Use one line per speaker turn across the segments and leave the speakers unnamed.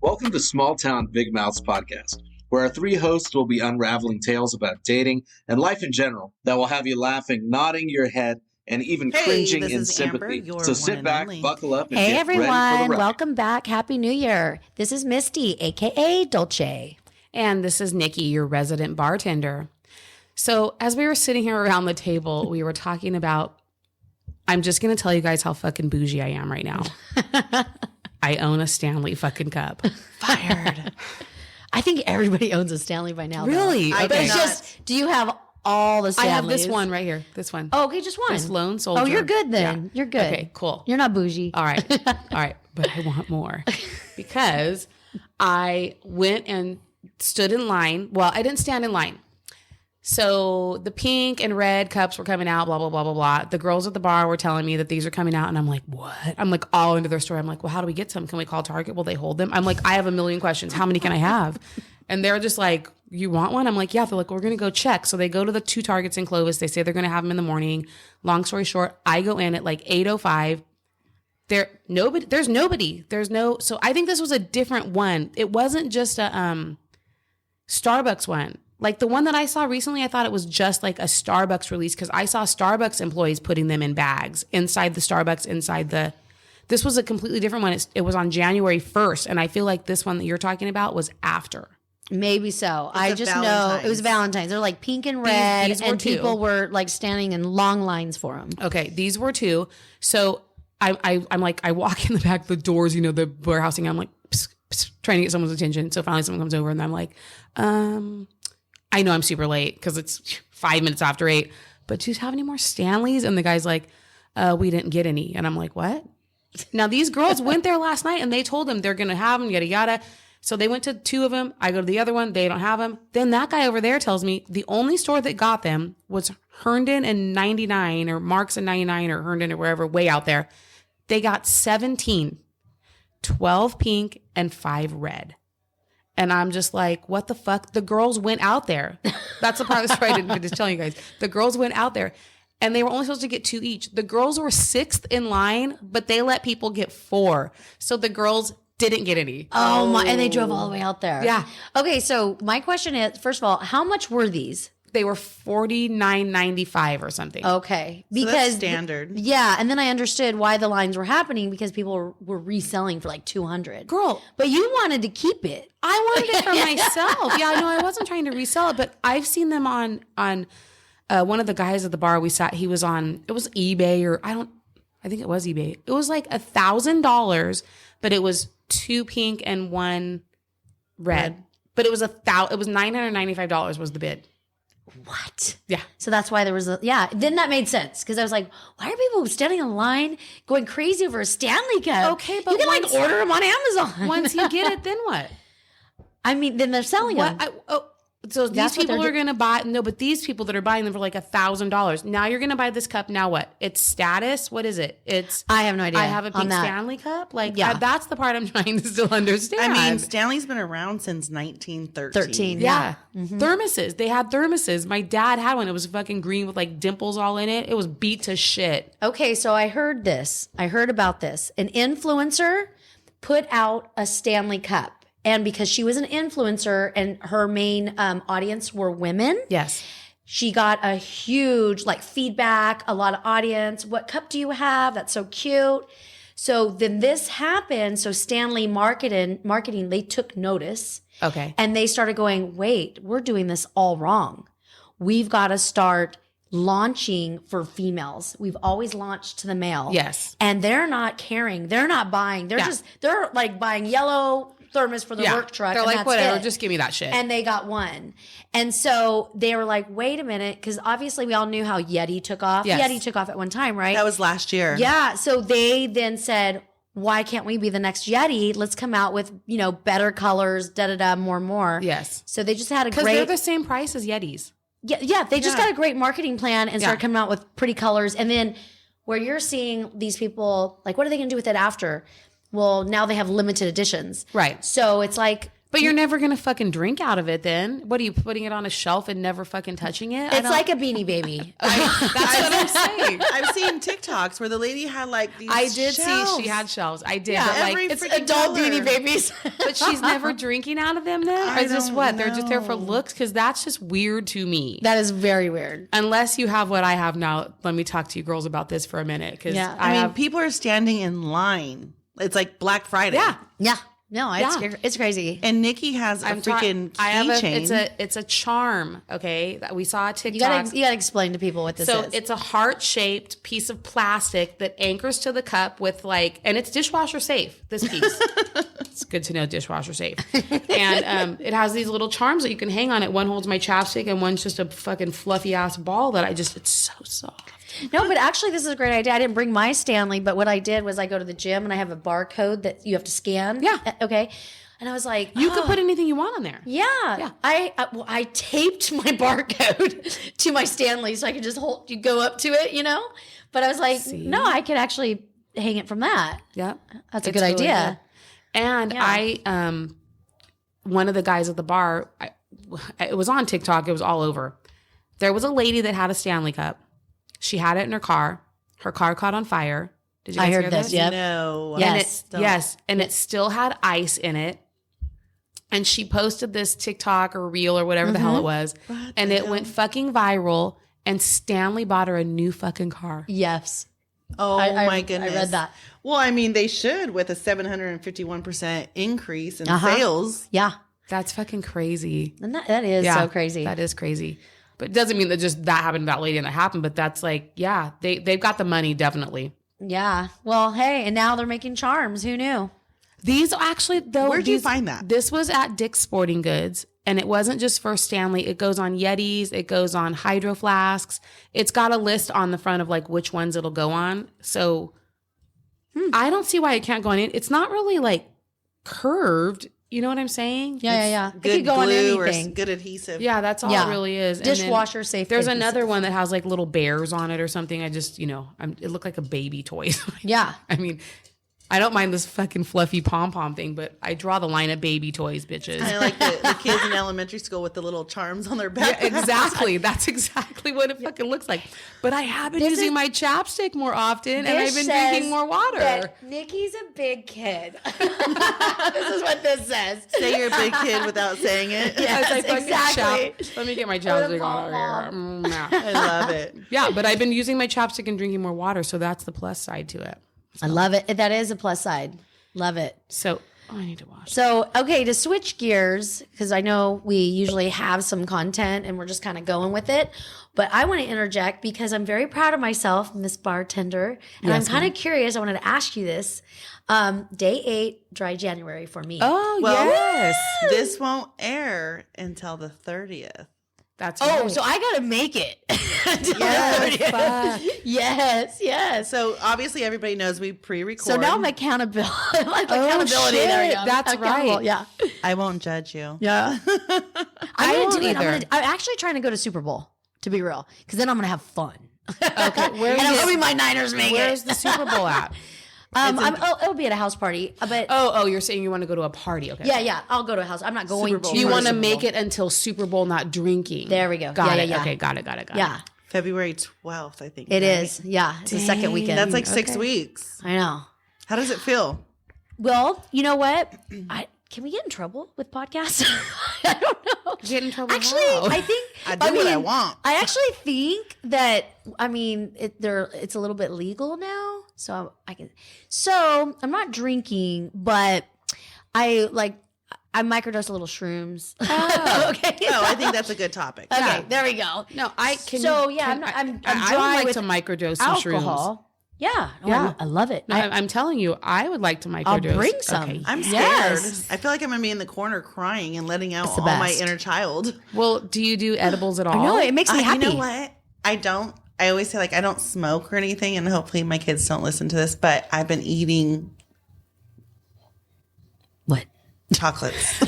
Welcome to Small Town Big Mouths Podcast, where our three hosts will be unraveling tales about dating and life in general that will have you laughing, nodding your head, and even cringing in sympathy.
Amber,
so sit back, buckle up, and
hey
get
everyone,
ready for the ride.
Welcome back. Happy New Year. This is Misty, aka Dolce.
And this is Nikki, your resident bartender. So as we were sitting here around the table, we were talking about, I'm just going to tell you guys how fucking bougie I am right now. I own a Stanley fucking Cup.
Fired. I think everybody owns a Stanley by now.
Really?
But it's just, do you have all the Stanleys?
I have this one right here. This one.
Oh, okay, just one.
This lone soldier.
Oh, you're good then.
Yeah.
You're good.
Okay, cool.
You're not bougie.
All right. All right. But I want more because I went and stood in line. Well, I didn't stand in line. So the pink and red cups were coming out, blah, blah, blah, blah, blah. The girls at the bar were telling me that these are coming out. And I'm like, what? I'm like all into their story. I'm like, well, how do we get some? Can we call Target? Will they hold them? I'm like, I have a million questions. How many can I have? And they're just like, you want one? I'm like, yeah. They're like, we're going to go check. So they go to the two Targets in Clovis. They say they're going to have them in the morning. Long story short, I go in at like 8:05. There's nobody. So I think this was a different one. It wasn't just a Starbucks one. Like the one that I saw recently, I thought it was just like a Starbucks release because I saw Starbucks employees putting them in bags inside the Starbucks, this was a completely different one. It was on January 1st. And I feel like this one that you're talking about was after.
Maybe so. I just know it was Valentine's. They're like pink and red,
these
and people were like standing in long lines for them.
Okay, these were two. So I'm like, I walk in the back, the doors, the warehousing. I'm like, psst, psst, trying to get someone's attention. So finally someone comes over and I'm like, I know I'm super late because it's 5 minutes after 8, but do you have any more Stanleys? And the guy's like, we didn't get any. And I'm like, what? Now these girls went there last night and they told them they're going to have them, yada, yada. So they went to two of them. I go to the other one. They don't have them. Then that guy over there tells me the only store that got them was Herndon and 99 or Marks and 99 or Herndon or wherever, way out there. They got 17, 12 pink and 5 red. And I'm just like, what the fuck? The girls went out there. That's the part of the story I didn't just tell you guys. The girls went out there and they were only supposed to get 2 each. The girls were 6th in line, but they let people get 4. So the girls didn't get any.
Oh my, and they drove all the way out there.
Yeah.
Okay, so my question is, first of all, how much were these?
They were $49.95 or something.
Okay.
So that's standard.
Yeah. And then I understood why the lines were happening because people were reselling for like $200.
Girl.
But you wanted to keep it.
I wanted it for myself. Yeah, no, I wasn't trying to resell it, but I've seen them on one of the guys at the bar we sat, he was on, it was eBay or I think it was eBay. It was like $1,000, but it was 2 pink and 1 red. But it was $995 was the bid.
What?
Yeah.
So that's why there was then that made sense because I was like, why are people standing in line going crazy over a Stanley Cup?
Okay, but
you can like order them on Amazon.
Once you get it, then what?
I mean, then they're selling them.
So these people are going to buy, no, but these people that are buying them for like $1,000. Now you're going to buy this cup. Now what? It's status. What is it?
I have no idea.
I have a pink Stanley Cup. Like, yeah, that's the part I'm trying to still understand.
I mean, Stanley's been around since 1913.
Yeah.
Mm-hmm. Thermoses. They had thermoses. My dad had one. It was fucking green with like dimples all in it. It was beat to shit.
Okay. So I heard this. I heard about this. An influencer put out a Stanley Cup. And because she was an influencer and her main audience were women.
Yes.
She got a huge feedback, a lot of audience. What cup do you have? That's so cute. So then this happened. So Stanley marketing, they took notice.
Okay.
And they started going, wait, we're doing this all wrong. We've got to start launching for females. We've always launched to the male.
Yes.
And they're not caring. They're not buying. They're like buying yellow thermos for the work truck.
They're like, whatever, just give me that shit.
And they got one. And so they were like, wait a minute, because obviously we all knew how Yeti took off.
Yes.
Yeti took off at one time, right?
That was last year.
Yeah. So they then said, why can't we be the next Yeti? Let's come out with, better colors, more.
Yes.
So they just had a great...
Because they're the same price as Yetis.
Yeah. They just got a great marketing plan and started coming out with pretty colors. And then where you're seeing these people, like, what are they going to do with it after? Well, now they have limited editions.
Right.
So it's like
But you're never going to fucking drink out of it then. What are you putting it on a shelf and never fucking touching it?
It's like a Beanie Baby.
That's what I'm saying.
I've seen TikToks where the lady had like these
I did
shelves.
see she had shelves. I did.
Yeah,
but like,
every
It's
freaking
adult
color.
Beanie Babies.
but she's never drinking out of them then? Or
I
is this
don't
what? They're just there for
know.
looks? Because that's just weird to me.
That is very weird.
Unless you have what I have now. Let me talk to you girls about this for a minute. Because
Yeah.
I mean, people are standing in line. It's like Black Friday.
Yeah.
Yeah. No,
Yeah.
it's crazy.
And Nikki has a freaking
I have
keychain.
it's a charm, okay? That we saw a TikTok.
You gotta explain to people what this
So
is.
it's a heart-shaped piece of plastic that anchors to the cup with like, and it's dishwasher safe, this piece. It's good to know dishwasher safe. And it has these little charms that you can hang on it. One holds my chapstick and one's just a fucking fluffy ass ball that it's so soft.
No, but actually, this is a great idea. I didn't bring my Stanley, but what I did was I go to the gym and I have a barcode that you have to scan.
Yeah.
Okay. And I was like,
You could put anything you want on there.
yeah. I taped my barcode to my Stanley so I could just go up to it, But I was like, no, I could actually hang it from that.
Yeah.
That's a
It's
good
really
idea.
good. And I, one of the guys at the bar, it was on TikTok. It was all over. There was a lady that had a Stanley Cup. She had it in her car. Her car caught on fire. Did you guys
I heard
hear
this. Yep.
No.
Yes.
And it still had ice in it. And she posted this TikTok or reel or whatever the hell it was. And it went fucking viral. And Stanley bought her a new fucking car.
Yes.
Oh my goodness.
I read that.
Well, I mean, they should with a 751% increase in sales.
Yeah.
That's fucking crazy.
And that is so crazy.
That is crazy. But it doesn't mean that just that happened to that lady and that happened. But that's like, yeah, they've got the money, definitely.
Yeah. Well, hey, and now they're making charms. Who knew?
These actually, though.
Where'd you find that?
This was at Dick's Sporting Goods. And it wasn't just for Stanley. It goes on Yetis. It goes on hydro flasks. It's got a list on the front of like which ones it'll go on. So I don't see why it can't go on it. It's not really like curved. You know what I'm saying?
Yeah. It
Good
could go on
glue or
anything.
good adhesive.
Yeah, that's all it really is. And then
Dishwasher safe.
there's
adhesive.
another one that has like little bears on it or something. I just, it looked like a baby toy.
Yeah.
I mean, I don't mind this fucking fluffy pom-pom thing, but I draw the line at baby toys, bitches.
I like the kids in elementary school with the little charms on their back.
Yeah, exactly. That's exactly what it fucking looks like. But I have been using my chapstick more often, and I've been drinking more water.
That Nikki's a big kid. This is what this says.
Say you're a big kid without saying it.
Yes,
It's like fucking
exactly.
Let me get my chapstick on over here.
I love it.
Yeah, but I've been using my chapstick and drinking more water, so that's the plus side to it.
I love it. That is a plus side. Love it.
So I need to wash.
So, okay, to switch gears, because I know we usually have some content and we're just kind of going with it, but I want to interject because I'm very proud of myself, Miss Bartender, and I'm kind of curious. I wanted to ask you this. Day 8, dry January for me.
Oh,
Well,
yes.
This won't air until the 30th.
That's
Oh,
right.
so I got to make it.
Fuck.
Yes.
So obviously everybody knows we pre-record.
So now I'm accountability. Accountability. There we
shit.
go.
That's
Accountable.
right.
Yeah.
I won't judge you.
Yeah.
I
I'm
won't
gonna do it.
either.
I'm actually trying to go to Super Bowl, to be real, because then I'm gonna have fun.
Okay,
And I'm hoping my Niners make
where's
it.
the Super Bowl at?
It'll be at a house party, but
Oh, you're saying you want to go to a party. Okay.
yeah, I'll go to a house. I'm not going
Super Bowl.
to.
You
for
want to
Super
make
Bowl.
it until Super Bowl, not drinking.
There we go.
Got
Yeah,
it.
yeah.
Okay, got it.
Yeah,
February 12th, I think.
it
right?
is. Yeah, it's the second weekend.
That's like 6 weeks.
I know.
How does it feel?
Well, you know what? Can we get in trouble with podcasts? I don't know.
Get in trouble.
Actually,
how?
I think
I do what I want.
I actually think that it's a little bit legal now, so I can. So I'm not drinking, but I microdose a little shrooms.
Oh.
Okay.
Oh, I think that's a good topic.
Okay,
Yeah.
there we go.
No, I can.
So, yeah,
can-
I'm
I
dry
would like
with
to microdose some shrooms.
Alcohol. Yeah. Oh,
Yeah.
I love it.
No, I'm telling you, I would like to microdose.
I'll bring some.
Okay.
I'm scared.
Yes.
I feel like I'm going to be in the corner crying and letting out
the
all my
best.
inner child.
Well, do you do edibles at all?
No, it makes me happy.
You know what? I don't. I always say, I don't smoke or anything, and hopefully my kids don't listen to this, but I've been eating
What?
chocolates.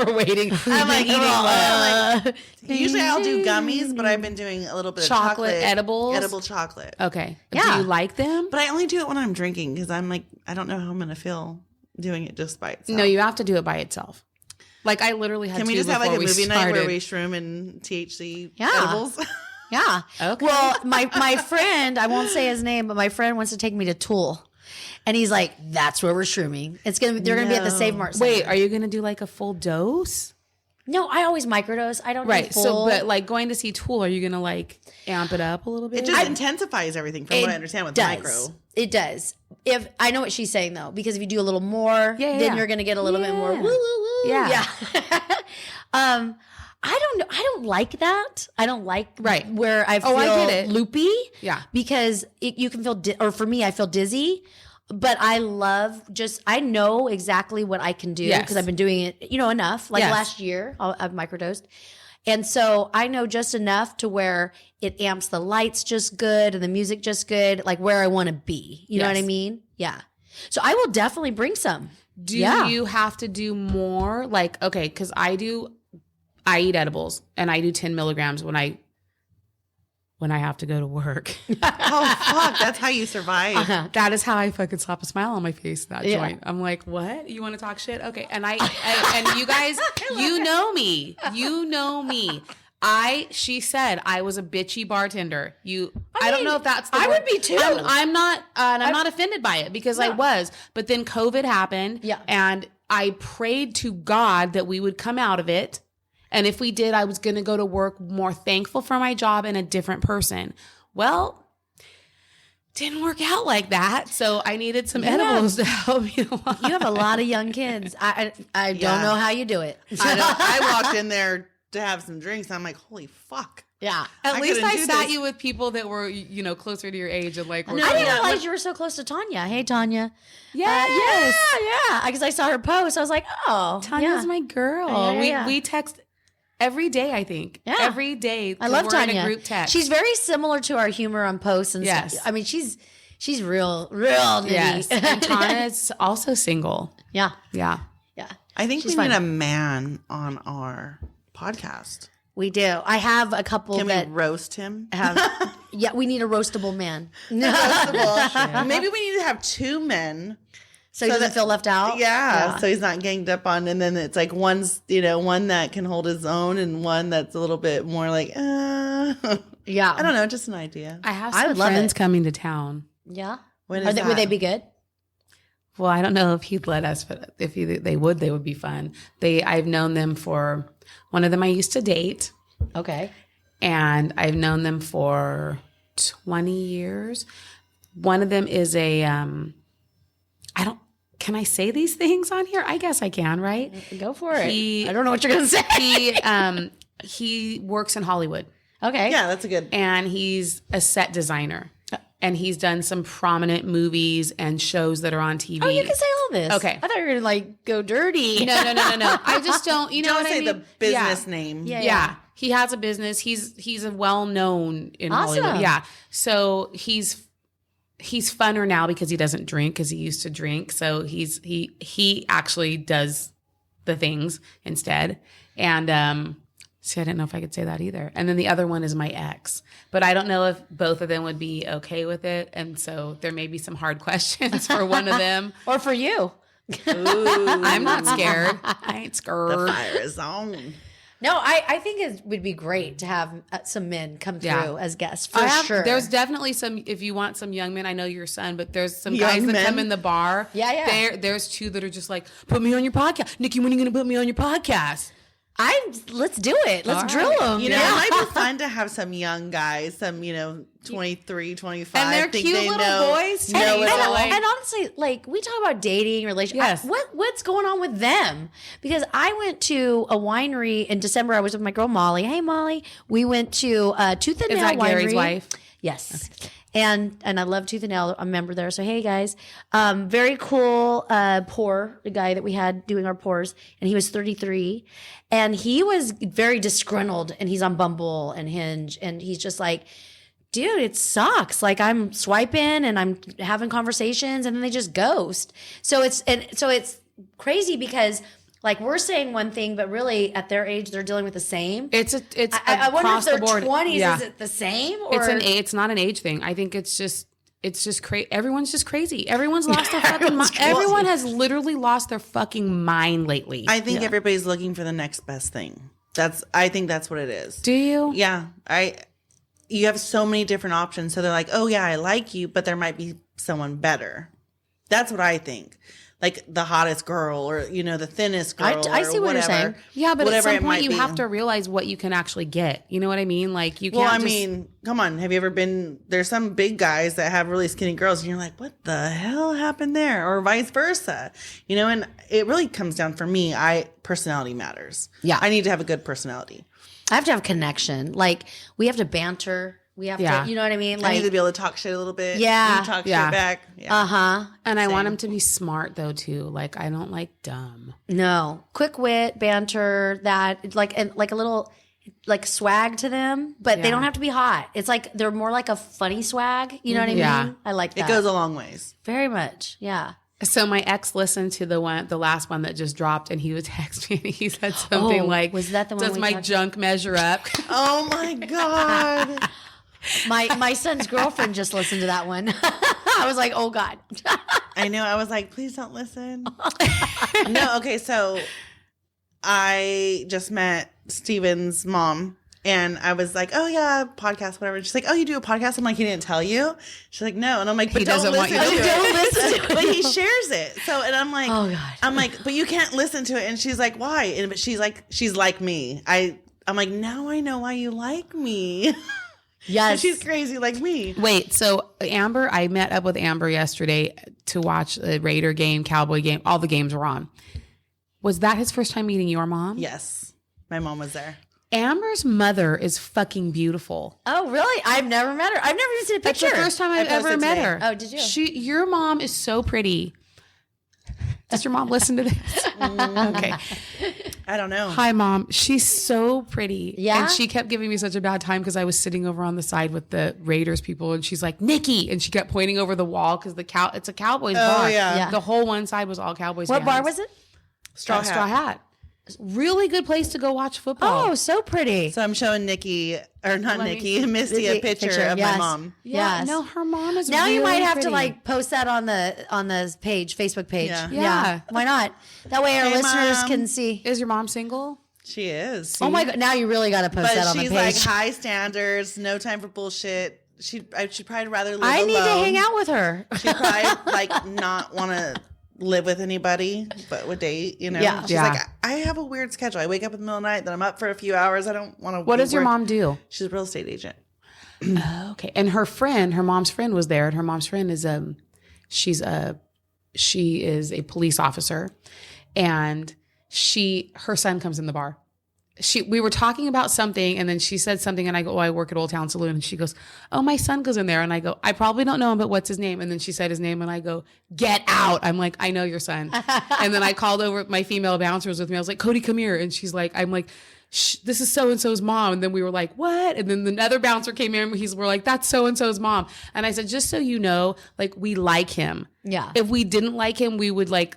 We're waiting.
I'm like eating usually I'll do gummies, but I've been doing a little bit
Chocolate
of chocolate.
edibles?
Edible chocolate.
Okay.
Yeah.
Do you like them?
But I only do it when I'm drinking because I'm like, I don't know how I'm going to feel doing it just by itself.
No, you have to do it by itself. Like I literally had
Can we
two
just have like a
before we
movie night where
started.
we shroom and THC
Yeah.
edibles?
Yeah.
Okay.
Well, my friend, I won't say his name, but my friend wants to take me to Tool. And he's like, that's where we're shrooming. They're gonna be at the Save Mart Center.
Wait, are you gonna do like a full dose?
No, I always microdose. I don't do
Right.
full.
So, but like going to see Tool, are you gonna like amp it up a little bit?
It just intensifies everything from what I understand with micro.
It does. If I know what she's saying though, because if you do a little more, then you're gonna get a little bit more woo woo woo.
Yeah.
I don't know. I don't like that. I don't like where I feel
I get it.
loopy.
Yeah.
Because you can feel, or for me, I feel dizzy. But I love I know exactly what I can do because I've been doing it, enough. Like last year, I've microdosed. And so I know just enough to where it amps the lights just good and the music just good, like where I want to be. You know what I mean? Yeah. So I will definitely bring some.
Do you have to do more? Like, okay, because I eat edibles and I do 10 milligrams when I have to go to work.
Oh, fuck. That's how you survive.
That is how I fucking slap a smile on my face, that joint. I'm like, what? You want to talk shit? Okay. And and you guys, you know me. She said I was a bitchy bartender. I don't know if that's the
I
word.
would be too.
I'm not offended by it because I was. But then COVID happened.
Yeah.
And I prayed to God that we would come out of it. And if we did, I was going to go to work more thankful for my job and a different person. Well, didn't work out like that. So I needed some edibles to help me along.
You have a lot of young kids. I don't know how you do it.
I walked in there to have some drinks. And I'm like, holy fuck.
Yeah.
At least
couldn't
I
do
sat
this.
you with people that were, closer to your age and like.
I didn't realize you were so close to Tanya. Hey, Tanya.
Yes.
Yeah. Because I saw her post. I was like, oh.
Tanya's my girl.
Yeah.
We text every day, I think.
Yeah.
Every day.
I love
we're
Tanya.
in a group text.
She's very similar to our humor on posts and
Yes.
stuff. I mean, she's real nitty.
Yes. And Tanya's also single.
Yeah.
Yeah.
Yeah.
I think
She's
we need
fun.
a man on our podcast.
We do. I have a couple
Can
that
we roast him?
have. Yeah, we need a roastable man.
Roastable. Maybe we need to have two men.
So he doesn't feel left out?
Yeah, so he's not ganged up on. And then it's like one that can hold his own and one that's a little bit more like,
Yeah.
I don't know, just an idea.
I have
I
some
would love
friends
it.
coming to town.
Yeah.
When
Are
is
they,
that?
would they be good?
Well, I don't know if he'd let us, but if they would be fun. I've known them for, one of them I used to date.
Okay.
And I've known them for 20 years. One of them is can I say these things on here? I guess I can, right?
Go for it. I don't know what you're going to say.
He works in Hollywood
Okay.
Yeah, that's a good.
and he's a set designer. And he's done some prominent movies and shows that are on TV.
Oh, you can say all this.
Okay.
I thought you were going to go dirty.
No. I just don't, you know
Don't
what
say
I mean?
the business
Yeah.
name.
Yeah.
He has a business. He's a well-known in
Awesome.
Hollywood. Yeah. So he's funner now because he doesn't drink because he used to drink. So he actually does the things instead. And see, I didn't know if I could say that either. And then the other one is my ex. But I don't know if both of them would be okay with it. And so there may be some hard questions for one of them.
Or for you.
I'm not scared. I ain't scared.
The fire is on.
No, I think it would be great to have some men come through as guests for sure.
There's definitely some, if you want some young men, I know your son, but there's some
Young
guys that
men?
come in the bar.
Yeah.
There's two that are just like, put me on your podcast. Nikki, when are you going to put me on your podcast?
Let's do it. Let's
All
drill
right.
them.
You know, it might be fun to have some young guys, some, 23, 25.
And they're
think
cute
they
little
know,
boys,
know
too.
it all.
And honestly, like we talk about dating, relationships.
Yes.
What's going on with them? Because I went to a winery in December. I was with my girl Molly. Hey Molly, we went to Tooth and
Is
Nail
that
Winery.
Gary's wife?
Yes. Okay. And I love Tooth and Nail. I'm a member there. So hey guys, very cool pour, the guy that we had doing our pours, and he was 33, and he was very disgruntled, and he's on Bumble and Hinge, and he's just like, dude, it sucks. Like I'm swiping and I'm having conversations, and then they just ghost. So it's crazy because like we're saying one thing, but really at their age they're dealing with the same.
I
I wonder if
across
their
the board.
20s
Yeah.
is it the same or
It's not an age thing. I think it's just it's just crazy. Everyone's just crazy. Everyone's lost their fucking mind. Everyone has literally lost their fucking mind lately.
I think everybody's looking for the next best thing. I think that's what it is.
Do you?
Yeah. You have so many different options. So they're like, oh yeah, I like you, but there might be someone better. That's what I think. Like the hottest girl or, the thinnest girl.
I see what you're saying.
Yeah, but at some point you have to realize what you can actually get. You know what I mean? Like you can't
come on. Have you ever been, there's some big guys that have really skinny girls and you're like, what the hell happened there? Or vice versa. And it really comes down for me. Personality matters.
Yeah.
I need to have a good personality.
I have to have connection. Like we have to banter. We have to, you know what I mean? Like,
I need to be able to talk shit a little bit.
Yeah.
You talk shit back. Yeah.
Uh-huh.
And I want him to be smart though too. Like I don't like dumb.
No. Quick wit, banter, that like a little like swag to them, but they don't have to be hot. It's like they're more like a funny swag. You know what I mean?
Yeah.
I like that.
It goes a long ways.
Very much. Yeah.
So my ex listened to the last one that just dropped, and he would text me and he said something like,
"Was that the one?
Does my junk measure up?"
Oh my God.
My son's girlfriend just listened to that one. I was like, oh God.
I know. I was like, please don't listen. No, okay. So I just met Steven's mom and I was like, oh yeah, podcast, whatever. And she's like, oh, you do a podcast? I'm like, he didn't tell you? She's like, no. And I'm like, but don't listen to it.
Don't listen to it.
But he shares it. So, and I'm like,
oh God.
I'm like, but you can't listen to it. And she's like, why? And but she's like me. I'm like, now I know why you like me.
Yes.
She's crazy like me.
Wait, so Amber, I met up with Amber yesterday to watch the Raider game, Cowboy game. All the games were on. Was that his first time meeting your mom?
Yes. My mom was there.
Amber's mother is fucking beautiful.
Oh, really? I've never met her. I've never even seen a picture.
That's the first time I've ever met her.
Oh, did you?
Your mom is so pretty. Does your mom listen to this? Okay.
I don't know.
Hi, Mom. She's so pretty.
Yeah?
And she kept giving me such a bad time because I was sitting over on the side with the Raiders people, and she's like, Nikki. And she kept pointing over the wall because it's a Cowboys bar.
Yeah.
The whole one side was all Cowboys
What
fans.
bar was it?
Straw Hat.
Really good place to go watch football.
Oh, so pretty.
So I'm showing Misty a picture of my mom.
Yeah.
Yes.
No, her mom is
Now
really
you might have
pretty.
to like post that on the page, Facebook page.
Yeah.
Why not? That way our
Hey,
listeners
Mom.
can see.
Is your mom single?
She is.
Oh my God. Now you really got to post that
But
on the
she's
page.
like high standards, no time for bullshit. She'd probably rather live
I
alone.
need to hang out with her.
She'd probably like not want to live with anybody, but would date,
Yeah.
She's
Yeah.
like, I have a weird schedule. I wake up in the middle of the night, then I'm up for a few hours. I don't want to.
What does your mom do?
She's a real estate agent.
Okay. And her mom's friend was there, and her mom's friend is she is a police officer, and her son comes in the bar. We were talking about something, and then she said something, and I go, oh, I work at Old Town Saloon. And she goes, oh, my son goes in there. And I go, I probably don't know him, but what's his name? And then she said his name, and I go, get out. I'm like, I know your son. And then I called over my female bouncers with me. I was like, Cody, come here. And she's like, I'm like, this is so-and-so's mom. And then we were like, what? And then another bouncer came in, and we're like, that's so-and-so's mom. And I said, just so you know, like, we like him.
Yeah.
If we didn't like him, we wouldn't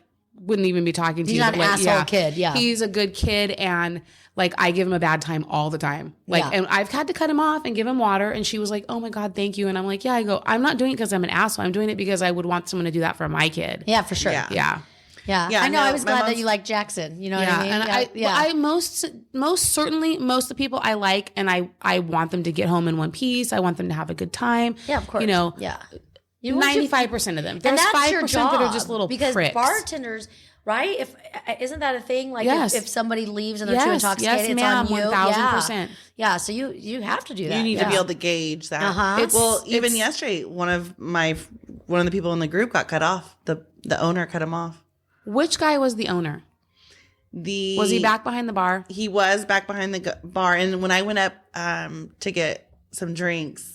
even be talking to
He's
you.
not an asshole kid. Yeah.
He's a good kid, and like I give him a bad time all the time. And I've had to cut him off and give him water. And she was like, oh my God, thank you. And I'm like, yeah, I go, I'm not doing it because I'm an asshole. I'm doing it because I would want someone to do that for my kid.
Yeah, for sure.
Yeah.
Yeah.
Yeah. I know. I was glad that you liked Jackson. You know what I mean?
And I most certainly, most of the people I like, and I want them to get home in one piece. I want them to have a good time.
Yeah, of course.
You know,
yeah.
95% of them.
And
There's
that's
5%
your job,
that are just little
because
pricks.
bartenders, right? Isn't that a thing? Like
Yes.
if somebody leaves and they're too
Yes,
intoxicated, it's
ma'am,
on you.
1000%.
Yeah. So you have to do that.
You need to be able to gauge that.
Uh-huh.
Even yesterday, one of the people in the group got cut off. The owner cut him off.
Which guy was the owner? Was he back behind the bar?
He was back behind the bar. And when I went up to get some drinks,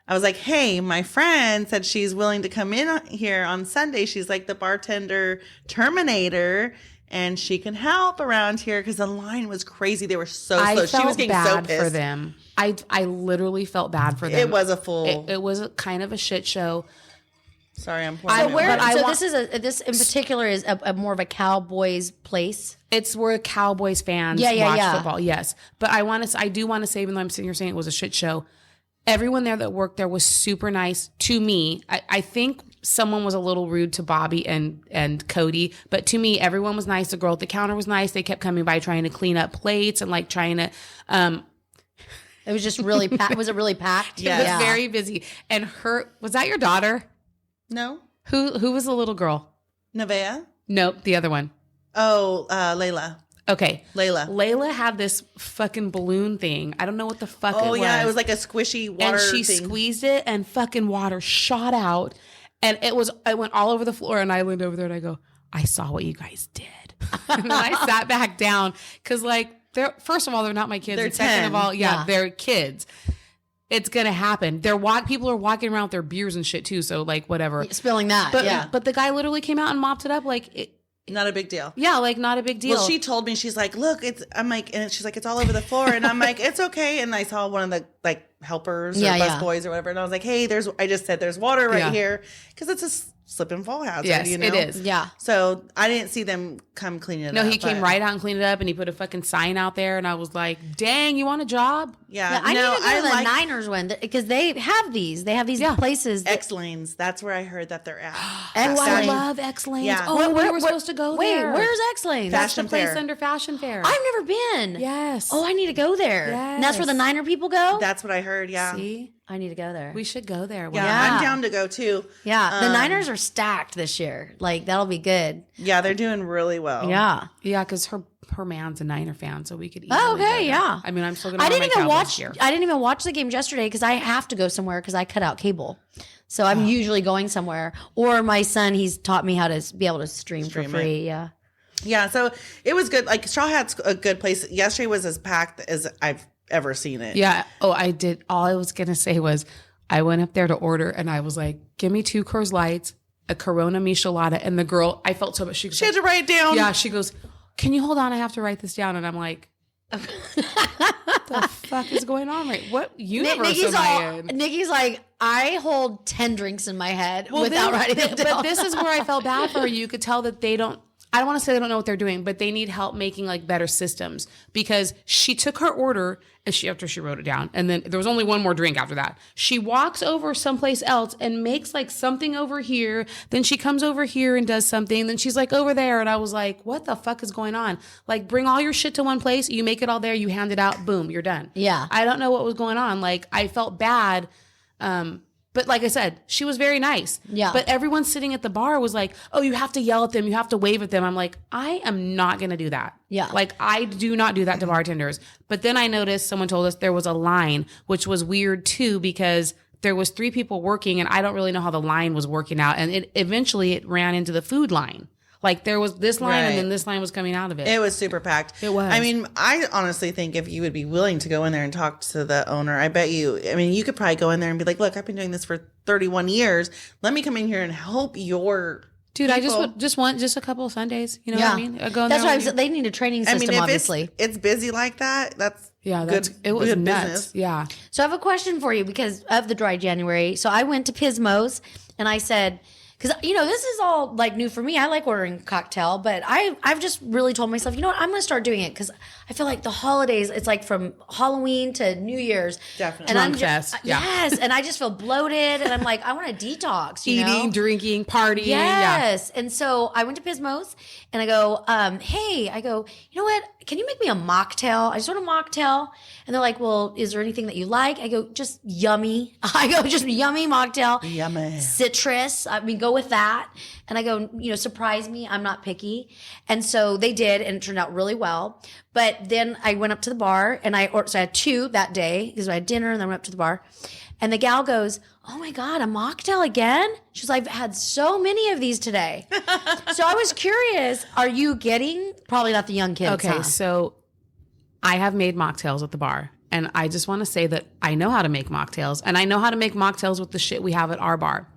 I was like, hey, my friend said she's willing to come in here on Sunday. She's like the bartender terminator, and she can help around here because the line was crazy. They were so slow.
I
She was
felt
getting
bad
so pissed
for them. I literally felt bad for them.
It was a full.
It was kind of a shit show.
Sorry, I'm pouring.
This in particular is a more of a Cowboys place.
It's where Cowboys fans watch football. Yes, but I do want to say, even though I'm sitting here saying it was a shit show, Everyone there that worked there was super nice to me. I think someone was a little rude to Bobby and Cody, but to me, everyone was nice. The girl at the counter was nice. They kept coming by trying to clean up plates and like trying to,
it was just really packed. Was it really packed?
Yeah. It was very busy. And was that your daughter?
No.
Who was the little girl?
Nevaeh?
Nope, the other one.
Oh, Layla.
Okay.
Layla
had this fucking balloon thing. I don't know what the fuck it was.
Oh, yeah. It was like a squishy water
and she
thing.
squeezed it and fucking water shot out. And it went all over the floor. And I leaned over there and I go, I saw what you guys did. And then I sat back down because like, first of all, they're not my kids.
They're
and second
10.
of all, they're kids. It's going to happen. People are walking around with their beers and shit too. So like whatever.
Spilling that.
But the guy literally came out and mopped it up. Like
not a big deal.
Yeah. Like not a big deal.
Well, she told me, she's like, look, I'm like, and she's like, it's all over the floor. And I'm like, it's okay. And I saw one of the like helpers or busboys or whatever. And I was like, hey, I just said there's water right here. Cause it's a slip and fall hazard.
Yes,
you know?
it is.
Yeah.
So I didn't see them come clean it up.
No, he came right out and cleaned it up and he put a fucking sign out there. And I was like, dang, you want a job?
Yeah.
I need to go to the Niners one because they have these. They have these places.
X-Lanes. That's where I heard that they're at.
I love X-Lanes.
Yeah.
Oh, we were supposed to go there.
Wait, where's X-Lanes?
That's the place
Fair.
under Fashion Fair.
I've never been.
Yes.
Oh, I need to go there.
Yes.
And that's where the Niner people go?
That's what I heard. Yeah.
See?
I need to go there.
We should go there.
Yeah. I'm down to go too.
Yeah. The Niners are stacked this year. Like, that'll be good.
Yeah. They're doing really well.
Yeah.
Yeah, because her man's a Niner fan, so we could easily
Oh,
go
okay,
there.
yeah.
I mean, I'm still gonna
I
wear
didn't
my
even
Cowboys
watch
gear.
I didn't even watch the games yesterday because I have to go somewhere because I cut out cable. So I'm usually going somewhere. Or my son, he's taught me how to be able to stream for free. Yeah.
Yeah. So it was good. Like Straw Hat's a good place. Yesterday was as packed as I've ever seen it.
Yeah. Oh, I did. All I was gonna say was I went up there to order and I was like, give me 2 Coors Lights, a Corona Michelada, and the girl, I felt so bad. She
had to write it down.
Yeah, she goes, can you hold on? I have to write this down. And I'm like, what the fuck is going on? Right? What universe am I in?
Nikki's like, I hold 10 drinks in my head without writing it down.
But this is where I felt bad for her. You could tell that they don't, I don't want to say they don't know what they're doing, but they need help making like better systems because she took her order after she wrote it down. And then there was only one more drink after that. She walks over someplace else and makes like something over here. Then she comes over here and does something. Then she's like over there. And I was like, what the fuck is going on? Like bring all your shit to one place. You make it all there. You hand it out. Boom, you're done.
Yeah.
I don't know what was going on. Like I felt bad. But like I said, she was very nice.
Yeah.
But everyone sitting at the bar was like, oh, you have to yell at them. You have to wave at them. I'm like, I am not going to do that.
Yeah.
Like I do not do that to bartenders. But then I noticed someone told us there was a line, which was weird too, because there was 3 people working and I don't really know how the line was working out. And it ran into the food line. Like there was this line and then this line was coming out of it.
It was super packed.
It was.
I mean, I honestly think if you would be willing to go in there and talk to the owner, I bet you could probably go in there and be like, look, I've been doing this for 31 years. Let me come in here and help your
Dude,
people.
I just want a couple of Sundays. You know what I mean? I go in
That's
there
why they need a training system,
if
obviously.
it's busy like that, that's good.
It was
good
nuts.
business.
Yeah.
So I have a question for you because of the dry January. So I went to Pismo's and I said, because, this is all like new for me. I like ordering cocktail, but I've just really told myself, you know what, I'm going to start doing it because I feel like the holidays, it's like from Halloween to New Year's.
Definitely.
And
Yes.
And I just feel bloated and I'm like, I want to detox.
Eating, drinking, partying.
Yes. And so I went to Pismo's and I go, hey, you know what? Can you make me a mocktail? I just want a mocktail. And they're like, well, is there anything that you like? I go, just yummy. Just yummy mocktail.
Yummy.
Citrus. I mean, go with that. And I go, surprise me. I'm not picky. And so they did, and it turned out really well. But then I went up to the bar and so I had 2 that day because I had dinner and then I went up to the bar. And the gal goes, oh my God, a mocktail again? She's like, I've had so many of these today. So I was curious, are you getting, probably not the young kids,
Okay,
huh?
so I have made mocktails at the bar. And I just want to say that I know how to make mocktails. And I know how to make mocktails with the shit we have at our bar.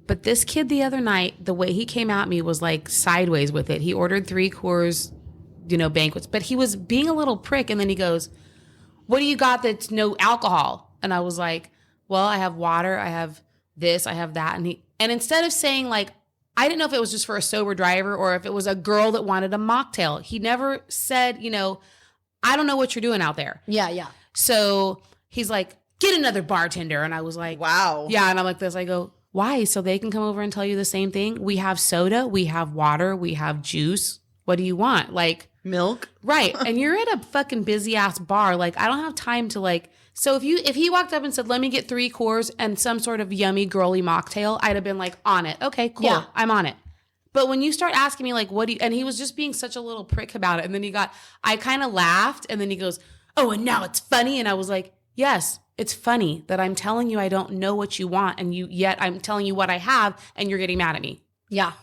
But this kid the other night, the way he came at me was like sideways with it. He ordered 3 Coors, banquets. But he was being a little prick. And then he goes, what do you got that's no alcohol? And I was like, well, I have water, I have this, I have that. And instead of saying like, I didn't know if it was just for a sober driver or if it was a girl that wanted a mocktail. He never said, I don't know what you're doing out there.
Yeah.
So he's like, get another bartender. And I was like,
Wow.
yeah. And I'm like this. I go, why? So they can come over and tell you the same thing. We have soda, we have water, we have juice. What do you want? Like
Milk.
right. And you're at a fucking busy ass bar. Like I don't have time to like. So if he walked up and said, let me get 3 Coors and some sort of yummy girly mocktail, I'd have been like, on it. Okay, cool.
Yeah.
I'm on it. But when you start asking me like, what do you, and he was just being such a little prick about it. And then I kind of laughed and then he goes, oh, and now it's funny. And I was like, yes, it's funny that I'm telling you I don't know what you want. And yet I'm telling you what I have and you're getting mad at me.
Yeah.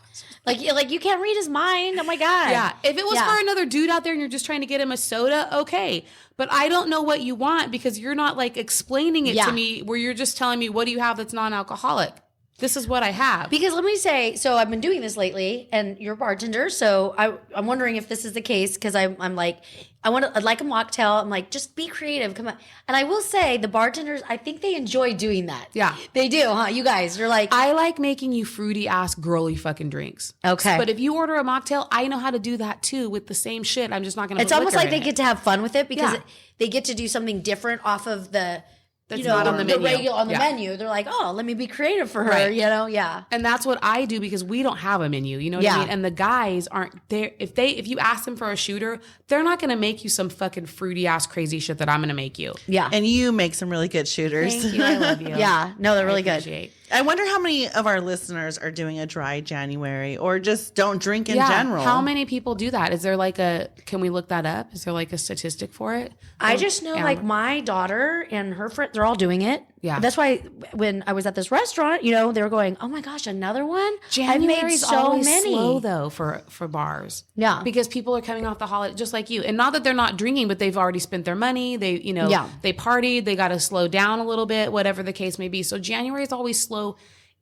Like you can't read his mind. Oh my God.
Yeah. If it was for another dude out there and you're just trying to get him a soda, okay. But I don't know what you want because you're not like explaining it to me where you're just telling me, what do you have that's non-alcoholic? This is what I have.
Because let me say, so I've been doing this lately and you're a bartender. So I'm wondering if this is the case because I'm like, I'd like a mocktail. I'm like, just be creative. Come on. And I will say the bartenders, I think they enjoy doing that.
Yeah.
They do, huh? You guys, you're like.
I like making you fruity ass girly fucking drinks.
Okay.
But if you order a mocktail, I know how to do that too with the same shit. I'm just not going to.
It's almost like they get to have fun with it because
Yeah.
they get to do something different off of the.
That's not on the menu.
Regular on the
Yeah.
menu. They're like, oh, let me be creative for her,
Right.
you know? Yeah.
And that's what I do because we don't have a menu. You know what I mean? And the guys aren't there. If you ask them for a shooter, they're not going to make you some fucking fruity ass crazy shit that I'm going to make you.
Yeah.
And you make some really good shooters.
Thank you. I love you.
Yeah. No, they're really good.
Appreciate.
I wonder how many of our listeners are doing a dry January or just don't drink in general.
How many people do that? Is there like can we look that up? Is there like a statistic for it?
I just know
Amber.
like my daughter and her friend, they're all doing it.
Yeah.
That's why when I was at this restaurant, you know, they were going, oh my gosh, another one?
January's
I've made so
always
many.
slow though for bars.
Yeah.
Because people are coming off the holiday just like you. And not that they're not drinking, but they've already spent their money. They, they partied, they got to slow down a little bit, whatever the case may be. So January is always slow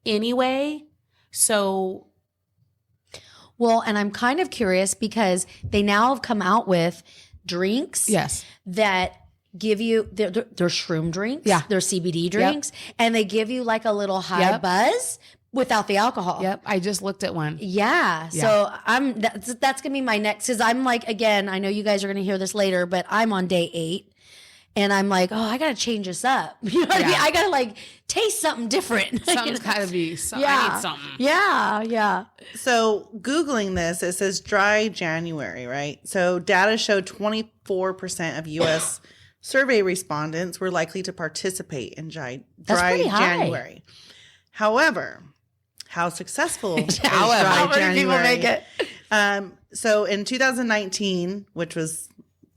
anyway. So
Well, and I'm kind of curious because they now have come out with drinks
yes.
that give you, they're shroom drinks.
Yeah.
They're CBD drinks. And they give you like a little high
Yep.
buzz without the alcohol.
Yep. I just looked at one.
Yeah. So that's going to be my next, because I'm like, again, I know you guys are going to hear this later, but I'm on day 8. And I'm like, oh, I got to change this up. You know what I mean? I got to like taste something different.
Something's got to be. I need something.
Yeah. Yeah.
So Googling this, it says dry January, right? So data showed 24% of U.S. survey respondents were likely to participate in dry
pretty high.
January. However, how successful is
How
dry
many
January?
people make it?
So in 2019, which was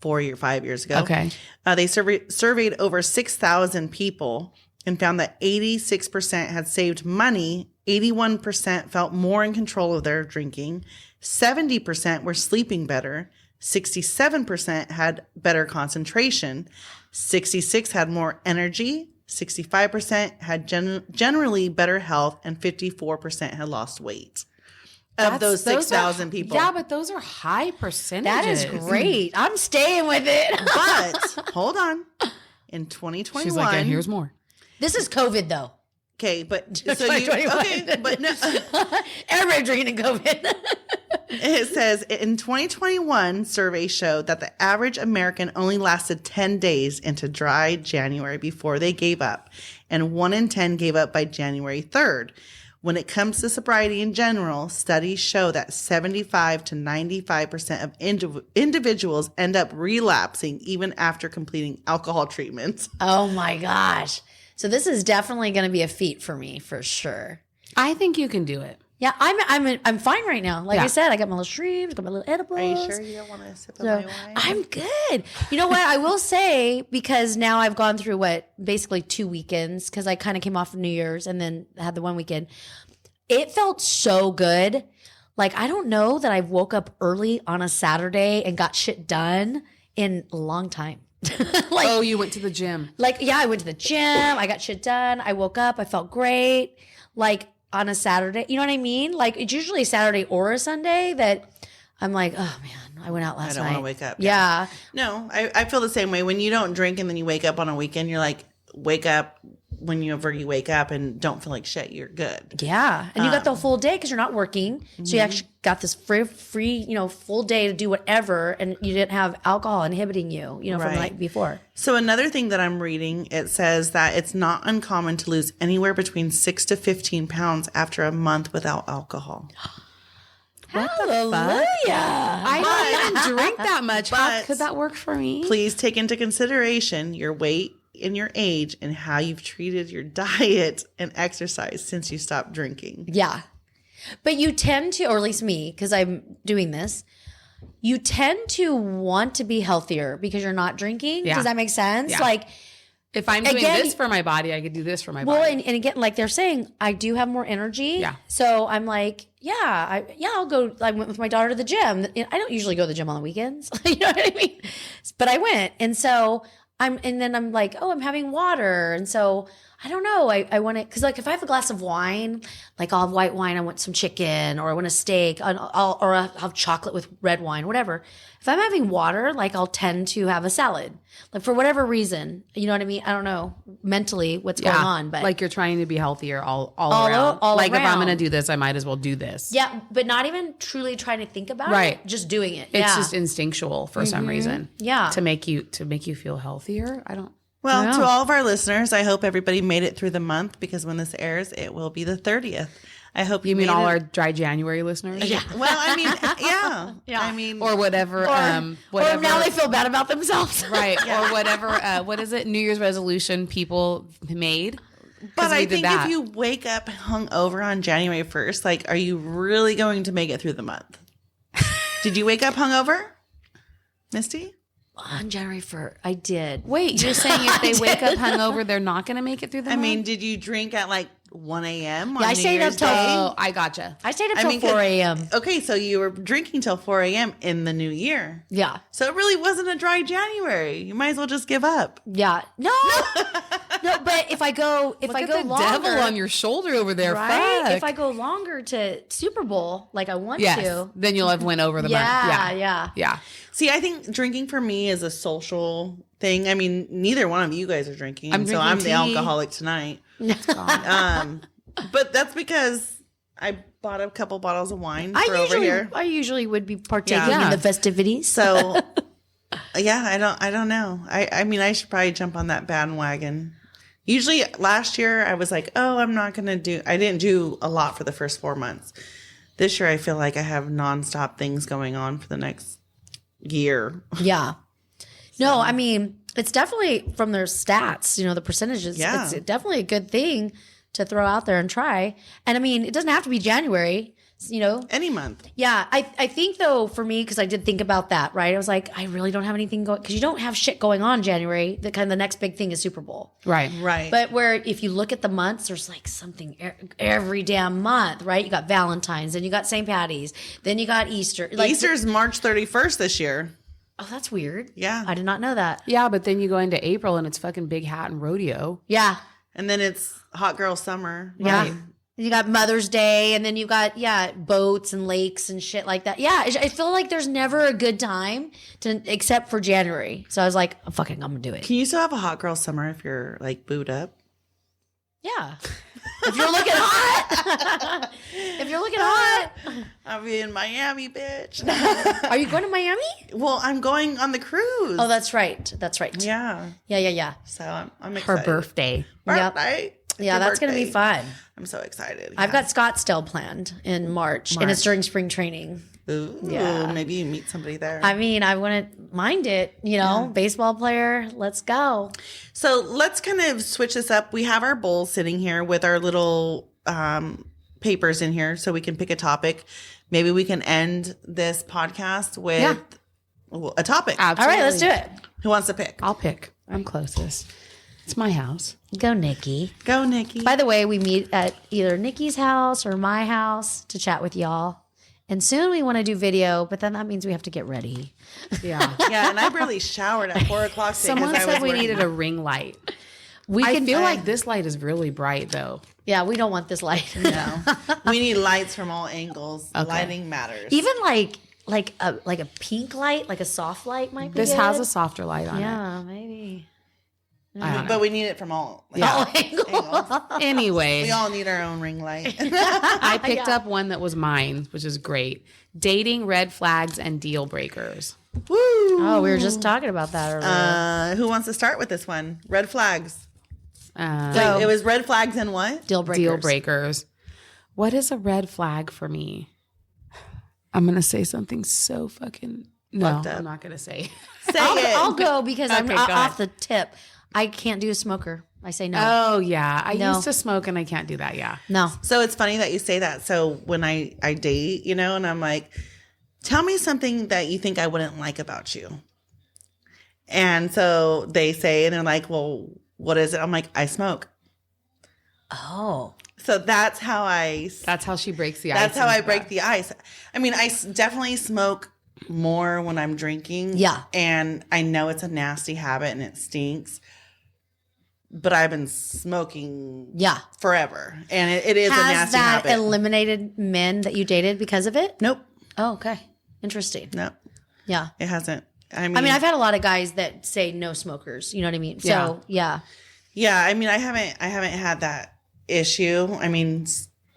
5 years ago,
Okay.
they surveyed over 6,000 people and found that 86% had saved money, 81% felt more in control of their drinking, 70% were sleeping better, 67% had better concentration, 66% had more energy, 65% had generally better health, and 54% had lost weight. Of those 6,000 people.
Yeah, but those are high percentages.
That is great. I'm staying with it.
But hold on. In 2021.
She's like, and here's more.
This is COVID though.
Okay, but so you
2021.
okay, but no,
Everybody drinking in COVID.
it says in 2021 survey showed that the average American only lasted 10 days into dry January before they gave up, and 1 in 10 gave up by January 3rd. When it comes to sobriety in general, studies show that 75 to 95% of individuals end up relapsing even after completing alcohol treatments.
Oh my gosh. So this is definitely going to be a feat for me for sure.
I think you can do it.
Yeah, I'm fine right now. Like
Yeah.
I said, I got my little streams, got my little edibles.
Are you sure you don't want to sip of
So,
my wine?
I'm good. You know what? I will say, because now I've gone through basically 2 weekends, because I kind of came off of New Year's and then had the one weekend. It felt so good. Like, I don't know that I've woke up early on a Saturday and got shit done in a long time. Like,
Oh, you went to the gym.
like, yeah, I went to the gym. I got shit done. I woke up. I felt great. Like, on a Saturday. You know what I mean? Like, it's usually a Saturday or a Sunday that I'm like, oh, man, I went out last night.
I don't want to wake up.
Yeah.
No, I feel the same way. When you don't drink and then you wake up on a weekend, you're like, wake up, whenever you wake up and don't feel like shit, you're good.
Yeah. And you got the full day because you're not working. So you actually got this free, full day to do whatever. And you didn't have alcohol inhibiting you, from the night before. So
another thing that I'm reading, it says that it's not uncommon to lose anywhere between 6 to 15 pounds after a month without alcohol.
What the fuck?
I don't even drink that much. How could that work for me?
Please take into consideration your weight and your age and how you've treated your diet and exercise since you stopped drinking.
Yeah. But you tend to, or at least me, because I'm doing this, you tend to want to be healthier because you're not drinking. Yeah. Does that make sense?
Yeah.
Like,
if I'm doing this for my body, I could do this for my body.
Well, and again, like they're saying, I do have more energy. Yeah. So I'm like, I'll go. I went with my daughter to the gym. I don't usually go to the gym on the weekends. You know what I mean? But I went. And so then I'm like, I'm having water. And so I don't know. I want to, because like if I have a glass of wine, like I'll have white wine, I want some chicken, or I want a steak, or I'll have chocolate with red wine, whatever. If I'm having water, like I'll tend to have a salad, like for whatever reason. You know what I mean? I don't know mentally what's going on, but
like you're trying to be healthier all around. Like if I'm going to do this, I might as well do this.
Yeah, but not even truly trying to think about it, just doing it.
It's just instinctual for some reason.
Yeah,
to make you feel healthier.
Well, to all of our listeners, I hope everybody made it through the month, because when this airs, it will be the 30th. I hope
you mean all our dry January listeners.
Yeah. Well, I mean, yeah. I mean,
or whatever.
Or now they feel bad about themselves,
right? Or whatever. What is it? New Year's resolution people made.
But I think if you wake up hungover on January 1st, like, are you really going to make it through the month? Did you wake up hungover, Misty?
On January 1st, I did.
Wait, you're saying if they wake up hungover, they're not going to make it through the month?
I mean, did you drink at like 1 a.m.
I stayed up till.
Oh, I gotcha.
I stayed up till 4 a.m.
Okay, so you were drinking till 4 a.m. in the new year.
Yeah.
So it really wasn't a dry January. You might as well just give up.
Yeah. No. No, but if I go longer,
devil on your shoulder over there,
right?
Fuck.
If I go longer to Super Bowl, like I want to,
then you'll have went over the month. Yeah.
See, I think drinking for me is a social thing. I mean, neither one of you guys are drinking, so I'm the alcoholic tonight. But that's because I bought a couple bottles of wine over here.
I usually would be partaking in the festivities.
So, I don't know. I mean, I should probably jump on that bandwagon. Usually last year I was like, I'm not going to I didn't do a lot for the first 4 months. This year I feel like I have nonstop things going on for the next year.
Yeah. No, I mean, it's definitely from their stats, the percentages. Yeah. It's definitely a good thing to throw out there and try. And I mean, it doesn't have to be January,
Any month.
Yeah. I think though, for me, because I did think about that, right? I was like, I really don't have anything going, because you don't have shit going on in January. The next big thing is Super Bowl.
Right.
But where if you look at the months, there's like something every damn month, right? You got Valentine's, then you got St. Patty's, then you got Easter.
Easter's March 31st this year.
Oh, that's weird.
Yeah.
I did not know that.
Yeah, but then you go into April and it's fucking Big Hat and Rodeo.
Yeah.
And then it's Hot Girl Summer.
Yeah.
Right?
You got Mother's Day, and then you got, boats and lakes and shit like that. Yeah, I feel like there's never a good time except for January. So I was like, I'm going to do it.
Can you still have a Hot Girl Summer if you're like booed up?
Yeah. If you're looking hot.
I'll be in Miami, bitch.
Are you going to Miami?
Well, I'm going on the cruise.
Oh, that's right.
Yeah.
Yeah.
So I'm excited.
Her birthday.
Birthday.
Yeah, that's going to be fun.
I'm so excited.
I've got Scottsdale planned in March, and it's during spring training.
Ooh, maybe you meet somebody there.
I mean, I wouldn't mind it, baseball player. Let's go.
So let's kind of switch this up. We have our bowls sitting here with our little papers in here so we can pick a topic. Maybe we can end this podcast with a topic.
Absolutely.
All right, let's do it.
Who wants to pick?
I'll pick. I'm closest. It's my house.
Go, Nikki.
Go, Nikki.
By the way, we meet at either Nikki's house or my house to chat with y'all. And soon we want to do video, but then that means we have to get ready.
Yeah.
Yeah, and I barely showered at 4 o'clock today.
Someone said we needed a ring light. I feel like this light is really bright, though.
Yeah, we don't want this light.
No. We need lights from all angles. Okay. Lighting matters.
Even like a pink light, like a soft light might be
This
good.
has a softer light on it.
Yeah, maybe.
I don't know.
But we need it from all
All
angles.
angles.
Anyway,
We all need our own ring light.
I picked up one that was mine, which is great. Dating red flags and deal breakers.
Woo!
Oh, we were just talking about that earlier.
Who wants to start with this one? Red flags.
So-
Wait, it was red flags and what?
Deal breakers.
Deal breakers. What is a red flag for me? I'm going to say something so fucking... No,
Fucked up.
I'm not going to say.
Say it.
I'll go because I'm
Okay, go
off
ahead.
the tip. I can't do a smoker. I say no.
Oh, yeah. I
No.
used to smoke and I can't do that, yeah.
No.
So it's funny that you say that. So when I date, and I'm like, tell me something that you think I wouldn't like about you. And so they say, and they're like, well, what is it? I'm like, I smoke.
Oh.
So that's how
That's how she breaks the ice.
that's how I
into
break
that.
the ice. I mean, definitely smoke more when I'm drinking.
Yeah.
And I know it's a nasty habit and it stinks. But I've been smoking
Yeah.
forever. And it is a
Has
nasty
that
habit.
eliminated men that you dated because of it?
Nope.
Oh, okay. Interesting.
Nope.
Yeah.
It hasn't.
I mean, I've had a lot of guys that say no smokers. You know what I mean? So, yeah.
Yeah, I mean, I haven't had that issue. I mean,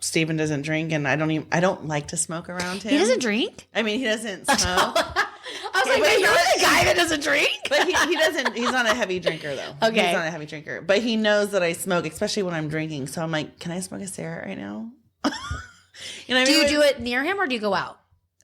Steven doesn't drink, and I don't like to smoke around him.
He doesn't drink?
I mean, he doesn't smoke,
I was
Yeah,
like,
but
you're the guy that doesn't drink?
but he doesn't. He's not a heavy drinker though.
Okay.
He's not a heavy drinker, but he knows that I smoke, especially when I'm drinking. So I'm like, can I smoke a cigarette right now?
Do you do it near him or do you go out?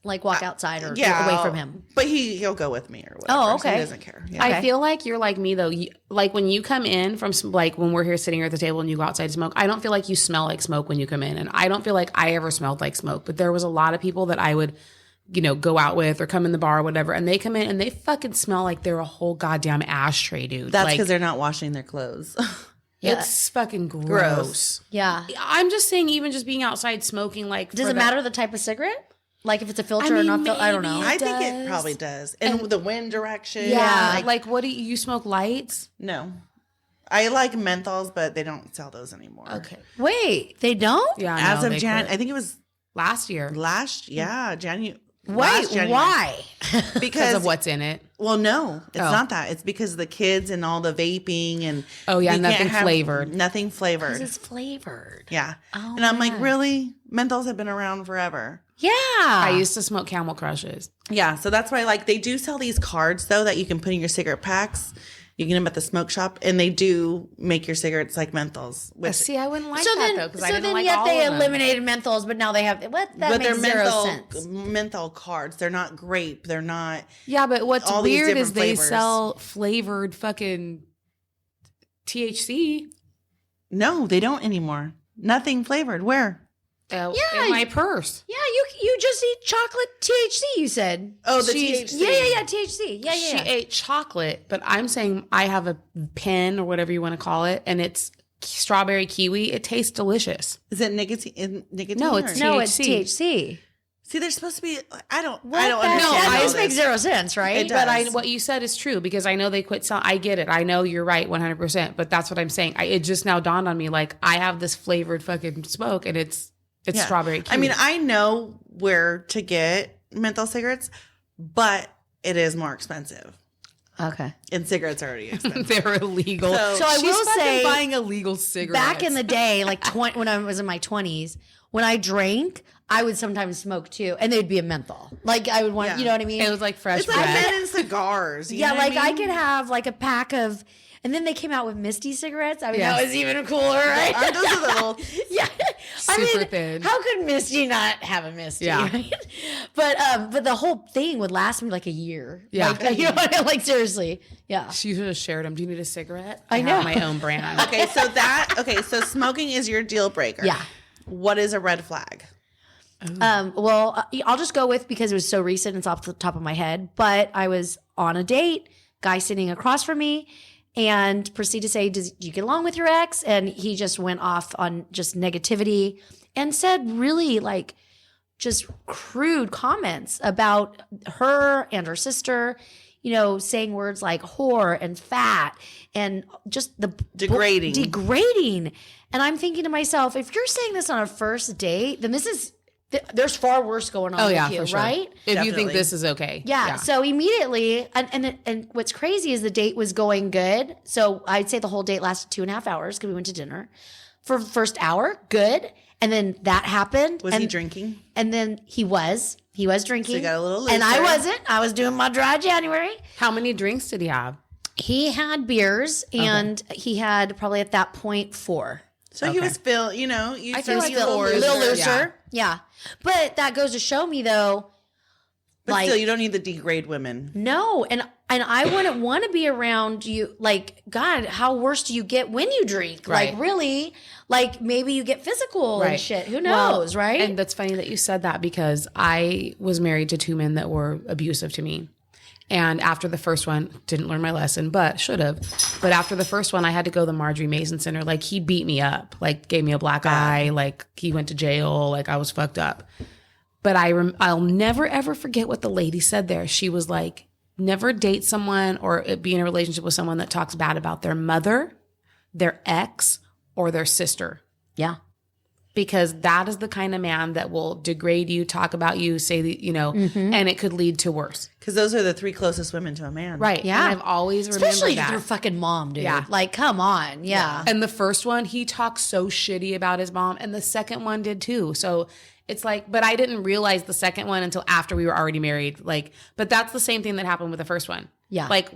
Like walk outside or away from him?
But he'll go with me or whatever.
Oh,
So he
okay.
doesn't care. Yeah.
Okay.
I feel like you're like me though. Like when you come in from like when we're here sitting here at the table and you go outside to smoke, I don't feel like you smell like smoke when you come in, and I don't feel like I ever smelled like smoke. But there was a lot of people that I would, go out with or come in the bar or whatever, and they come in and they fucking smell like they're a whole goddamn ashtray, dude.
That's
like,
because they're not washing their clothes.
it's fucking gross.
Gross.
Yeah.
I'm just saying, even just being outside smoking, like,
Does
for
it
the-
matter the type of cigarette? Like if it's a filter
I
or
mean,
not? I don't know.
maybe.
I think it
does.
probably does. And the wind direction.
Yeah.
Like, what do you smoke lights?
No. I like menthols, but they don't sell those anymore.
Okay.
Wait, they don't?
Yeah.
As
no,
of
they
Jan,
quit.
I think it was
last year
January.
Wait, why?
because of what's in it.
Well, no, it's
Oh.
not that. It's because of the kids and all the vaping and
Oh, yeah,
you
nothing
can't have-
flavored.
Nothing flavored.
It's flavored.
Yeah.
Oh,
and I'm like,
man.
really? Menthols have been around forever.
Yeah.
I used to smoke Camel Crushes.
Yeah. So that's why, like, they do sell these cards though that you can put in your cigarette packs. You get them at the smoke shop, and they do make your cigarettes like menthols. Which,
See, I wouldn't like
so
that
then,
though, because
so
I didn't
then
like
yet
all
they
of them.
eliminated menthols, but now they have what? That
but
makes
they're
zero
menthol
sense.
menthol cards. They're not grape. They're not.
Yeah, but what's
all these
weird is
different
they
flavors.
sell flavored fucking THC.
No, they don't anymore. Nothing flavored. Where?
In
Yeah.
my purse.
Yeah, you just eat chocolate THC. You said.
Oh, the
She's-
THC.
Yeah, THC. Yeah,
She
yeah.
ate chocolate, but I'm saying I have a pen or whatever you want to call it, and it's strawberry kiwi. It tastes delicious.
Is it nicotine? Nicotine?
No,
or-
it's
No, it's
THC.
THC.
See, they're supposed to be. I don't
What
understand.
that
all
just makes
this.
zero sense, right?
It
But
does.
what you said is true because I know they quit selling. I get it. I know you're right 100%. But that's what I'm saying. It just now dawned on me. Like I have this flavored fucking smoke, and it's
Yeah.
strawberry kiwi.
I mean, I know where to get menthol cigarettes, but it is more expensive.
Okay.
And cigarettes are already expensive.
they're illegal.
So
I
She's
will
fucking
say,
buying illegal cigarettes.
back in the day, like when I was in my 20s, when I drank, I would sometimes smoke too, and they'd be a menthol. Like I would want,
Yeah.
you know what I mean?
it was like fresh
It's like
bread.
men and cigars. You
yeah,
know what
like I
mean?
could have like a pack of, and then they came out with Misty cigarettes. I mean,
Yes.
that was even cooler, right?
Aren't those the little?
Yeah,
Super thin.
How could Misty not have a Misty?
Yeah.
Right? But the whole thing would last me like a year.
Yeah.
like, you know, like seriously, yeah.
She should have shared them. Do you need a cigarette?
I know.
have my own brand.
Okay, so smoking is your deal breaker.
Yeah.
What is a red flag?
Well, I'll just go with because it was so recent. It's off the top of my head. But I was on a date, guy sitting across from me, and proceeded to say, do you get along with your ex? And he just went off on just negativity and said really like just crude comments about her and her sister, you know, saying words like whore and fat and just the
Degrading.
degrading. And I'm thinking to myself, if you're saying this on a first date, then this is there's far worse going on with you,
for sure.
right?
If you think
Definitely.
this is okay.
Yeah. So immediately, and what's crazy is the date was going good. So I'd say the whole date lasted 2.5 hours because we went to dinner. For the first hour, good. And then that happened.
Was he drinking?
And then he was drinking.
So you got a little
and I
looser.
wasn't. I was doing my dry January.
How many drinks did he have?
He had beers, and he had probably at that point 4.
So he was still, you know, you
I feel like
A
Looser,
little looser. Yeah. But that goes to show me, though,
but
like,
still, you don't need to degrade women.
no, and I wouldn't want to be around you. Like, God, how worse do you get when you drink?
Right.
Like, really? Like, maybe you get physical and
Right.
shit. Who knows, right?
And that's funny that you said that because I was married to 2 men that were abusive to me. And after the first one, didn't learn my lesson, but should have. But after the first one, I had to go to the Marjorie Mason Center. Like, he beat me up, like, gave me a black eye, like, he went to jail, like, I was fucked up. But I'll never, ever forget what the lady said there. She was like, never date someone or be in a relationship with someone that talks bad about their mother, their ex, or their sister.
yeah.
Because that is the kind of man that will degrade you, talk about you, say that, you know, and it could lead to worse.
Because those are the 3 closest women to a man.
Right.
Yeah.
And I've always remembered
Especially
that.
your fucking mom, dude.
Yeah.
Like, come on. Yeah.
And the first one, he talked so shitty about his mom, and the second one did too. So it's like, but I didn't realize the second one until after we were already married. Like, but that's the same thing that happened with the first one.
Yeah.
Like,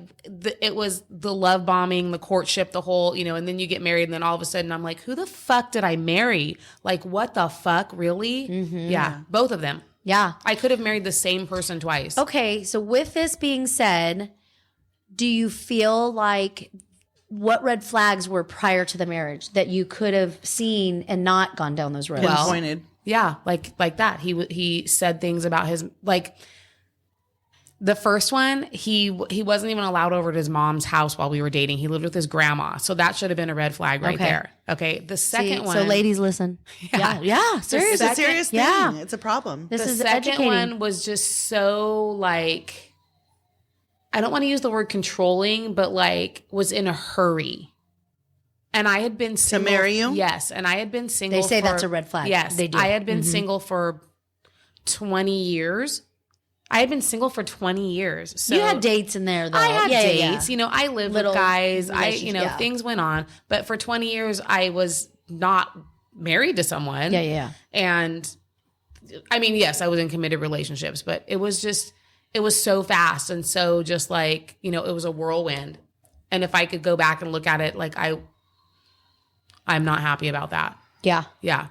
it was the love bombing, the courtship, the whole, you know, and then you get married, and then all of a sudden I'm like, who the fuck did I marry? Like, what the fuck, really? Yeah, both of them.
Yeah.
I could have married the same person twice.
Okay. So, with this being said, do you feel like what red flags were prior to the marriage that you could have seen and not gone down those roads?
Pinpointed.
Yeah, like that. He said things about his, like, the first one, he wasn't even allowed over to his mom's house while we were dating. He lived with his grandma. So that should have been a red flag right
Okay.
there. Okay. The second one.
So, ladies, listen. Yeah. Yeah. Seriously.
It's a serious thing.
Yeah.
It's a problem.
This
the
is
second
educating.
one was just so, like, I don't want to use the word controlling, but, like, was in a hurry. And I had been single.
marry you?
Yes. And I had been single.
They say that's a red flag.
Yes.
They do.
I had been single for 20 years. I had been single for 20 years. So
you had dates in there, though.
I had
Yeah,
dates.
yeah, yeah.
You know, I lived
Little
with guys.
relationship, yeah.
Things went on. But for 20 years, I was not married to someone.
Yeah, yeah.
And I mean, yes, I was in committed relationships, but it was so fast. And so just like, you know, it was a whirlwind. And if I could go back and look at it, like I'm not happy about that.
Yeah.
Yeah.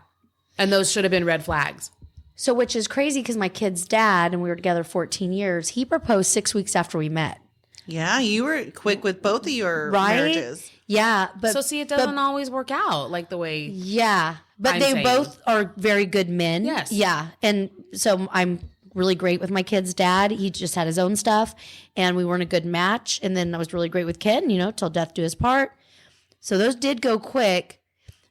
And those should have been red flags.
So, which is crazy because my kid's dad, and we were together 14 years, he proposed 6 weeks after we met.
Yeah, you were quick with both of your
Right?
marriages.
Yeah. But
So see, it doesn't always work out like the way.
yeah. But
I'm
they
saying.
both are very good men.
Yes.
Yeah. And so I'm really great with my kid's dad. He just had his own stuff, and we weren't a good match. And then I was really great with Ken, you know, till death do us part. So those did go quick.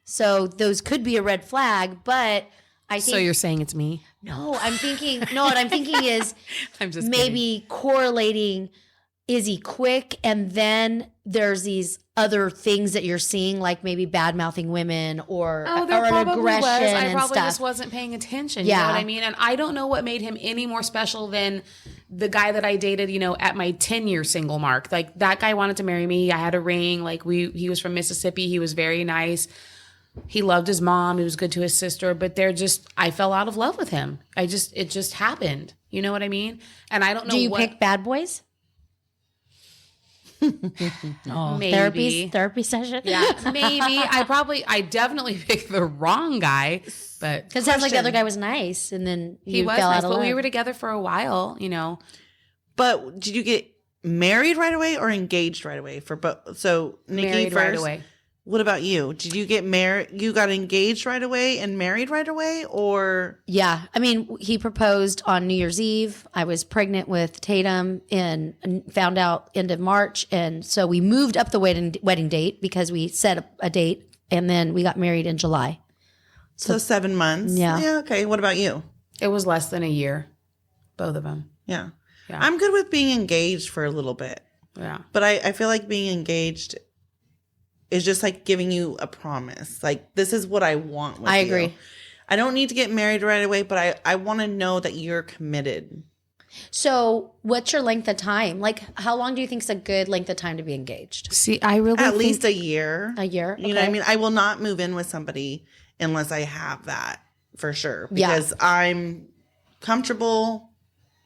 So those could be a red flag, but I think
So you're saying it's me?
no, I'm thinking no, what I'm thinking is
I'm just
maybe correlating, is he quick? And then there's these other things that you're seeing, like maybe bad mouthing women or,
Oh, there
or an
probably
aggression
was. I
and
probably
stuff.
just wasn't paying attention. You
Yeah.
know what I mean? And I don't know what made him any more special than the guy that I dated, you know, at my 10-year single mark. Like, that guy wanted to marry me. I had a ring. Like, he was from Mississippi. He was very nice. He loved his mom. He was good to his sister. But I fell out of love with him. It just happened. You know what I mean? And I don't know
Do you
what.
pick bad boys? Oh,
Maybe.
therapy session.
Yeah, maybe. I definitely picked the wrong guy, but
Because it sounds like the other guy was nice, and then
he
you
was
fell
nice.
out of
But
love.
we were together for a while, you know.
But did you get married right away or engaged right away for both? So Nikki
Married
first.
right away.
What about you? Did you get married? You got engaged right away and married right away, or
Yeah. I mean, he proposed on New Year's Eve. I was pregnant with Tatum and found out end of March. And so we moved up the wedding date because we set a date, and then we got married in July.
so 7 months?
Yeah.
Yeah. Okay. What about you?
It was less than a year, both of them.
Yeah.
Yeah.
I'm good with being engaged for a little bit,
Yeah.
but I feel like being engaged is just like giving you a promise. Like, this is what I want with
I
you.
agree.
I don't need to get married right away, but I want to know that you're committed.
So what's your length of time? Like, how long do you think is a good length of time to be engaged?
See, I really
At
think
least a year.
A year?
You know what I mean? I will not move in with somebody unless I have that for sure.
Yeah.
Because I'm comfortable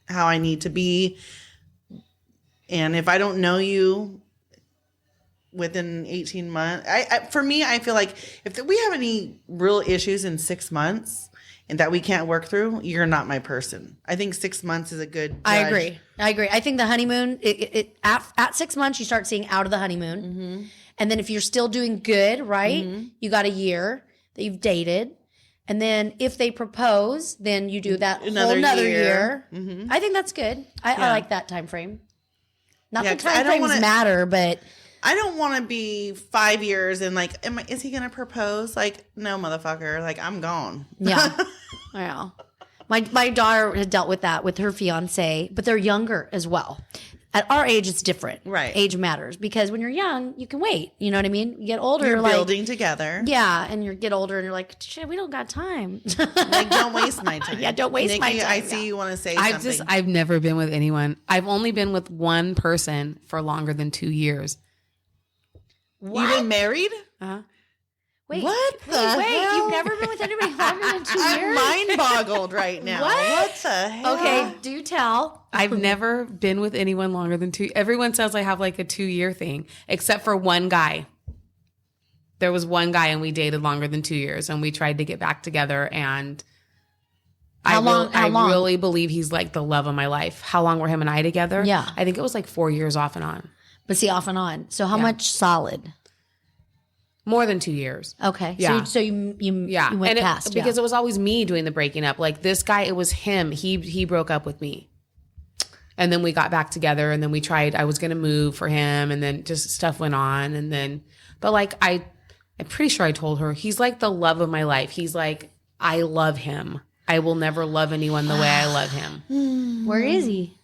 how I need to be. And if I don't know you within 18 months, for me, I feel like if we have any real issues in 6 months and that we can't work through, you're not my person. I think 6 months is a good judge.
I agree. I think the honeymoon, at 6 months, you start seeing out of the honeymoon. Mm-hmm. And then if you're still doing good, right, you got a year that you've dated. And then if they propose, then you do that another year. Mm-hmm. I think that's good. I like that time frame. Not that time frames matter, but
I don't want to be 5 years and like, is he going to propose? Like, no, motherfucker. Like, I'm gone.
Yeah. Yeah. My daughter had dealt with that with her fiance, but they're younger as well. At our age, it's different.
Right.
Age matters because when you're young, you can wait. You know what I mean? You get older,
you're building together.
Yeah. And you get older and you're like, shit, we don't got time.
Like, don't waste my time.
Yeah, don't waste my time.
I see you want to say something.
I've never been with anyone. I've only been with one person for longer than 2 years.
What? You've been married?
Uh-huh.
Wait,
what the hell?
You've never been with anybody longer than 2 years?
I'm mind boggled right now. What the hell?
Okay, do tell.
I've never been with anyone longer than 2. Everyone says I have like a 2-year thing, except for one guy. There was one guy and we dated longer than 2 years and we tried to get back together and
How long?
I really believe he's like the love of my life. How long were him and I together?
Yeah.
I think it was like 4 years off and on.
But see, off and on. So how much solid?
More than 2 years.
Okay.
Yeah.
So you went past.
Because it was always me doing the breaking up. Like this guy, it was him. He broke up with me. And then we got back together and then we tried, I was going to move for him and then just stuff went on. And then, but like, I'm pretty sure I told her, he's like the love of my life. He's like, I love him. I will never love anyone the way I love him.
Where is he?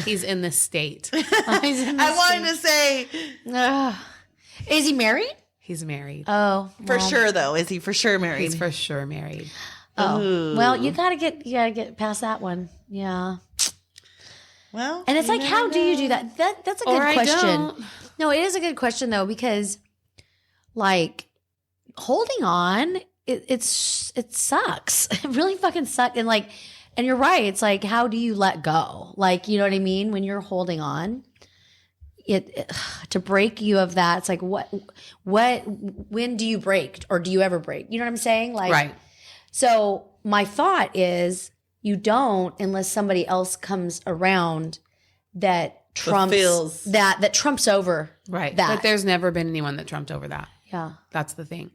He's in this state.
I wanted to say,
is he married?
He's married.
Oh,
for sure though. Is he for sure married?
He's for sure married.
Oh, ooh. Well, you gotta get past that one. Yeah.
Well,
and it's like, how do you do that? That's a good question. No, it is a good question though, because like holding on, it sucks. It really fucking sucks. And like, and you're right. It's like, how do you let go? Like, you know what I mean? When you're holding on, it to break you of that. It's like, when do you break, or do you ever break? You know what I'm saying? Like,
right.
So my thought is, you don't unless somebody else comes around that trumps that trumps over
right.
that.
But there's never been anyone that trumped over that.
Yeah,
that's the thing.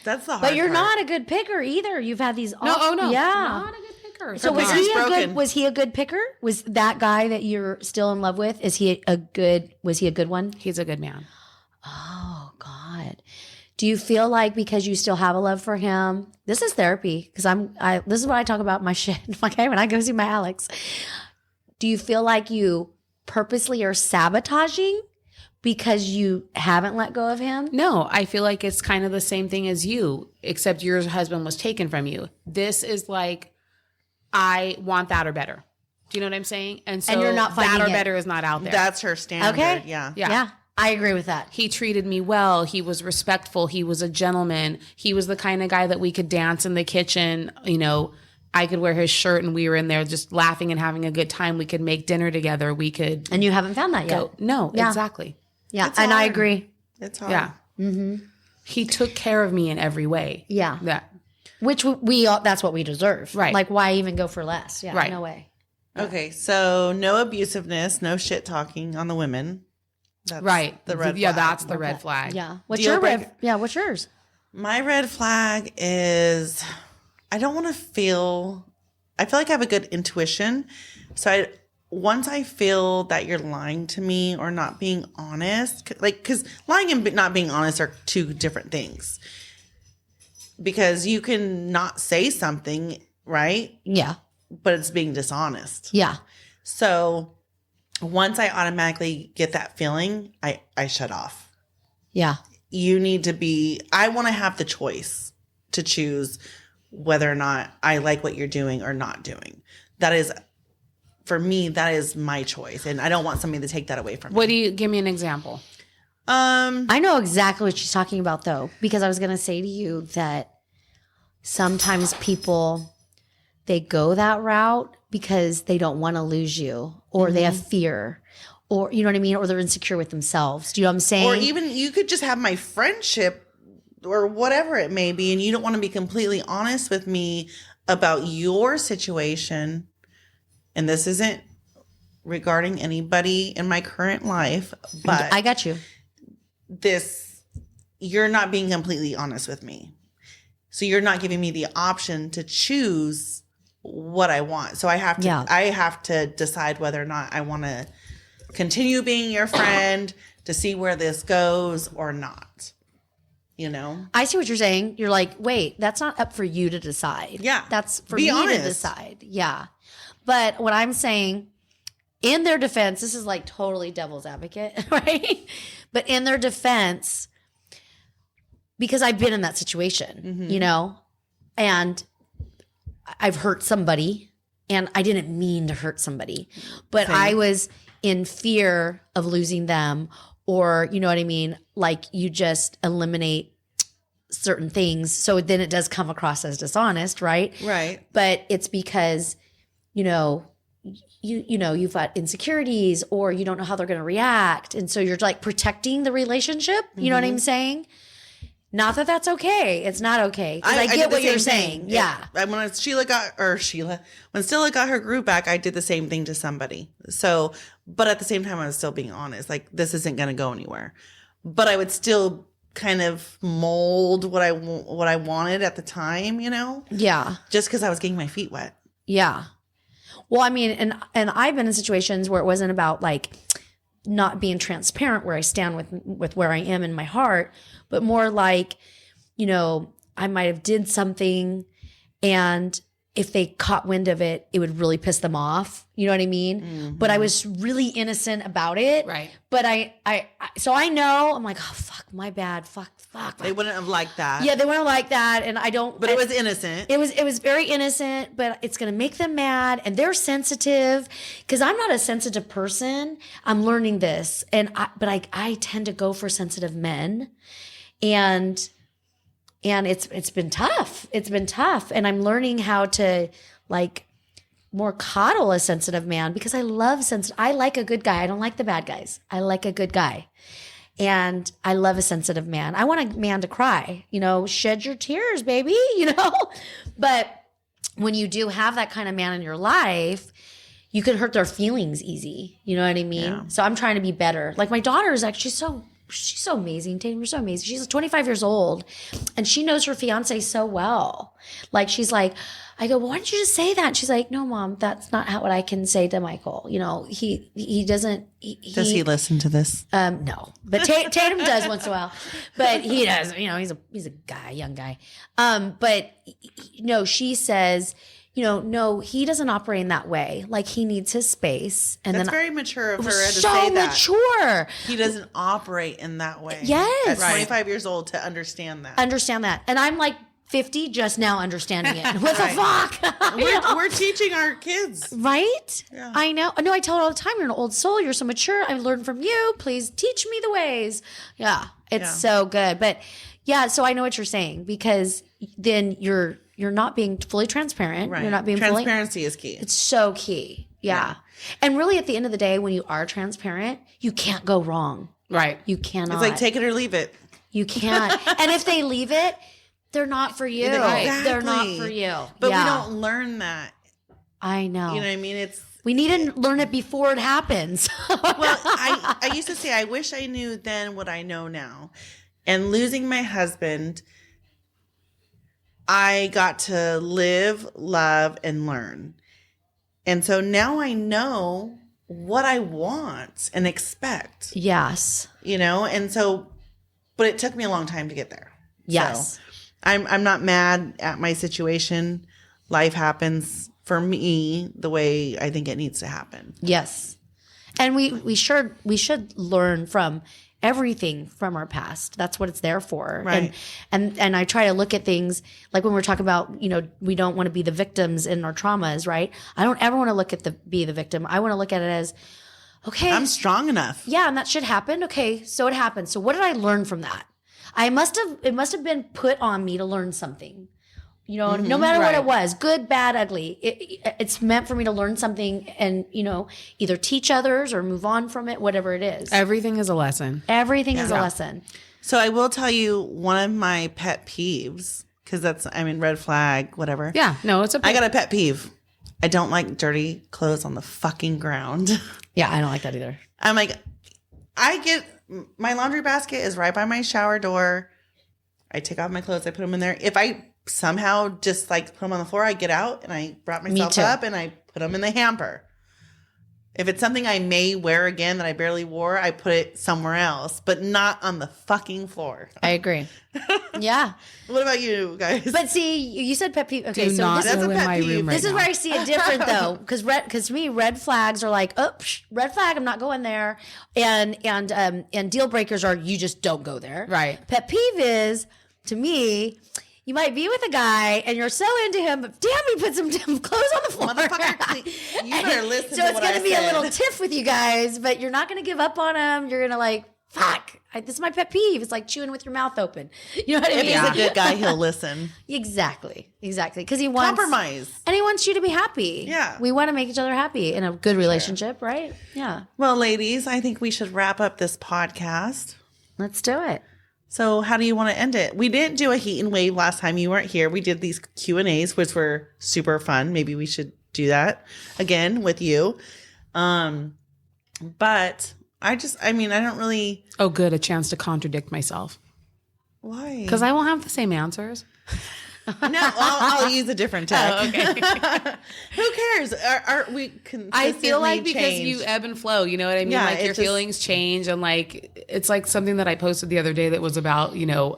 That's the hard
But you're
part.
not a good picker either. You've had these.
No,
Yeah,
not a good picker.
So was he a good picker? Was that guy that you're still in love with? Was he a good one?
He's a good man.
Oh God. Do you feel like because you still have a love for him? This is therapy because this is what I talk about my shit. Okay, when I go see my Alex, do you feel like you purposely are sabotaging because you haven't let go of him?
No, I feel like it's kind of the same thing as you, except your husband was taken from you. This is like, I want that or better. Do you know what I'm saying? And so
you're not
that or
finding it.
better is not out there.
That's her standard.
Okay.
Yeah.
I agree with that.
He treated me well. He was respectful. He was a gentleman. He was the kind of guy that we could dance in the kitchen. You know, I could wear his shirt and we were in there just laughing and having a good time. We could make dinner together. We could.
And you haven't found that yet.
No,
Yeah.
exactly.
Yeah.
It's
And I
hard.
agree.
It's hard.
Yeah. Mm-hmm. He took care of me in every way.
Yeah.
Yeah.
Which we all, that's what we deserve.
Right.
Like, why even go for less? Yeah.
Right.
No way.
Okay, so no abusiveness, no shit talking on the women. That's
Right.
The red
Yeah,
flag.
that's the red flag.
Yeah. What's
Deal
your red?
breaker.
Yeah. What's yours?
My red flag is I don't want to feel like I have a good intuition. So once I feel that you're lying to me or not being honest, like, because lying and not being honest are two different things. Because you can not say something, right?
Yeah.
But it's being dishonest.
Yeah.
So once I automatically get that feeling, I shut off.
Yeah.
You need to be, I want to have the choice to choose whether or not I like what you're doing or not doing. That is, for me, that is my choice. And I don't want somebody to take that away from me.
Give me an example?
I know exactly what she's talking about, though, because I was going to say to you that sometimes people, they go that route because they don't want to lose you, or they have fear, or you know what I mean, or they're insecure with themselves. Do you know what I'm saying?
Or even you could just have my friendship or whatever it may be, and you don't want to be completely honest with me about your situation. And this isn't regarding anybody in my current life, but
I got you.
You're not being completely honest with me. So you're not giving me the option to choose what I want. So I have to decide whether or not I want to continue being your friend, to see where this goes or not. You know?
I see what you're saying. You're like, wait, that's not up for you to decide.
Yeah.
That's for
Be
me
honest.
to decide. Yeah. But what I'm saying, in their defense, this is like totally devil's advocate, right? But in their defense, because I've been in that situation, you know, and I've hurt somebody, and I didn't mean to hurt somebody, but I was in fear of losing them, or, you know what I mean? Like, you just eliminate certain things. So then it does come across as dishonest, right?
Right.
But it's because, you know, you've got insecurities, or you don't know how they're going to react. And so you're like protecting the relationship. You know what I'm saying? Not that that's okay. It's not okay. Because I get what you're saying. Yeah.
When Stella got her group back, I did the same thing to somebody. So, but at the same time, I was still being honest. Like, this isn't going to go anywhere. But I would still kind of mold what I wanted at the time, you know?
Yeah.
Just because I was getting my feet wet.
Yeah. Well, I mean, and I've been in situations where it wasn't about like not being transparent where I stand with where I am in my heart, but more like, you know, I might have did something, and if they caught wind of it, it would really piss them off. You know what I mean? But I was really innocent about it.
Right.
But so I know, I'm like, oh, fuck, my bad. Fuck.
They wouldn't have liked that.
Yeah, they wouldn't like that. And I don't.
But it was innocent.
It was very innocent, but it's going to make them mad, and they're sensitive, because I'm not a sensitive person. I'm learning this. But I tend to go for sensitive men. And it's been tough. It's been tough. And I'm learning how to like more coddle a sensitive man, because I love I like a good guy. I don't like the bad guys. I like a good guy. And I love a sensitive man. I want a man to cry, you know, shed your tears, baby, you know? But when you do have that kind of man in your life, you can hurt their feelings easy. You know what I mean? Yeah. So I'm trying to be better. Like, my daughter is actually she's so amazing. Tatum, you're so amazing. She's 25 years old, and she knows her fiance so well. Like, she's like, I go, well, why don't you just say that? And she's like, no, Mom, that's not what I can say to Michael. You know, he doesn't.
Does he listen to this?
No, but Tatum does once in a while. But he does. You know, he's a guy, young guy. But no, she says, you know, no, he doesn't operate in that way. Like, he needs his space. And
that's
then
very mature of her to
so
say that.
Mature.
He doesn't operate in that way.
Yes.
At 25 years old to understand that.
Understand that. And I'm like 50 just now understanding it. What the fuck?
We're teaching our kids.
Right?
Yeah.
I know. No, I tell her all the time, you're an old soul. You're so mature. I've learned from you. Please teach me the ways. Yeah. It's so good. But yeah, so I know what you're saying, because then you're not being fully transparent.
Right.
You're not being
Transparency is key.
It's so key. Yeah. And really, at the end of the day, when you are transparent, you can't go wrong.
Right.
You cannot.
It's like take it or leave it.
You can't. And if they leave it, they're not for you.
Exactly.
They're not for you.
But we don't learn that.
I know.
You know what I mean?
We need to learn it before it happens.
Well, I used to say, I wish I knew then what I know now. And losing my husband, I got to live, love, and learn. And so now I know what I want and expect.
Yes.
You know, and so, but it took me a long time to get there.
Yes.
So I'm not mad at my situation. Life happens for me the way I think it needs to happen.
Yes. And we should learn from everything from our past. That's what it's there for.
Right.
And I try to look at things like when we're talking about, we don't want to be the victims in our traumas, right? I don't ever want to be the victim. I want to look at it as, okay,
I'm strong enough.
yeah, and that shit happened. Okay, so it happened. So what did I learn from that? It must have been put on me to learn something. No matter what it was, good, bad, ugly, it's meant for me to learn something and, either teach others or move on from it, whatever it is.
Everything is a lesson.
Everything is a lesson.
So I will tell you one of my pet peeves, because red flag, whatever.
Yeah, no, it's
I got a pet peeve. I don't like dirty clothes on the fucking ground.
Yeah, I don't like that either.
I'm like, my laundry basket is right by my shower door. I take off my clothes, I put them in there. If I somehow just like put them on the floor, I get out and I brought myself up and I put them in the hamper. If it's something I may wear again that I barely wore, I put it somewhere else, but not on the fucking floor.
I agree. Yeah.
What about you guys?
But see, you said pet peeve. Okay,
Do
so
not
this
go
is a
in
pet
my
peeve.
room right
This is
now.
where I see it different though, because to me, red flags are like, red flag, I'm not going there, and deal breakers are you just don't go there.
Right.
Pet peeve is, to me, you might be with a guy and you're so into him, but damn, he put some damn clothes on the floor.
Motherfucker, you better listen
so
to
it's
what
going
I
to be
said.
a little tiff with you guys, but you're not going to give up on him. You're going to fuck. This is my pet peeve. It's like chewing with your mouth open. You know what I
If
mean?
he's a good guy, he'll listen.
Exactly. Because he wants
Compromise.
and he wants you to be happy.
Yeah.
We want to make each other happy in a good relationship, right? Yeah.
Well, ladies, I think we should wrap up this podcast.
Let's do it.
So how do you want to end it? We didn't do a heat and wave last time you weren't here. We did these Q&As, which were super fun. Maybe we should do that again with you. But I don't really.
Oh, good. A chance to contradict myself.
Why?
Because I won't have the same answers.
No, I'll use a different tag.
Oh, okay.
Who cares? Are we consistently
I feel like because
change?
you ebb and flow, you know what I mean?
Yeah,
like
it
your
just-
feelings change, and like it's like something that I posted the other day that was about, you don't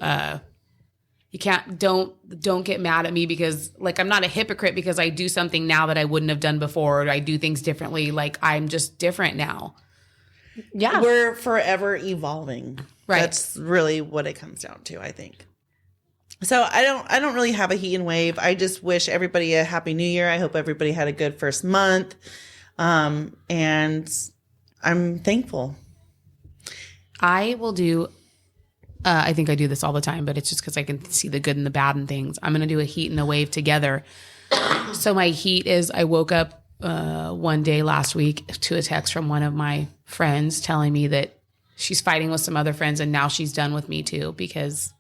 get mad at me because like I'm not a hypocrite because I do something now that I wouldn't have done before, or I do things differently. Like I'm just different now.
Yeah.
We're forever evolving.
Right.
That's really what it comes down to, I think. So I don't really have a heat and wave. I just wish everybody a happy new year. I hope everybody had a good first month. And I'm thankful.
I will do, I think I do this all the time, but it's just because I can see the good and the bad in things. I'm going to do a heat and a wave together. So my heat is I woke up one day last week to a text from one of my friends telling me that she's fighting with some other friends and now she's done with me too because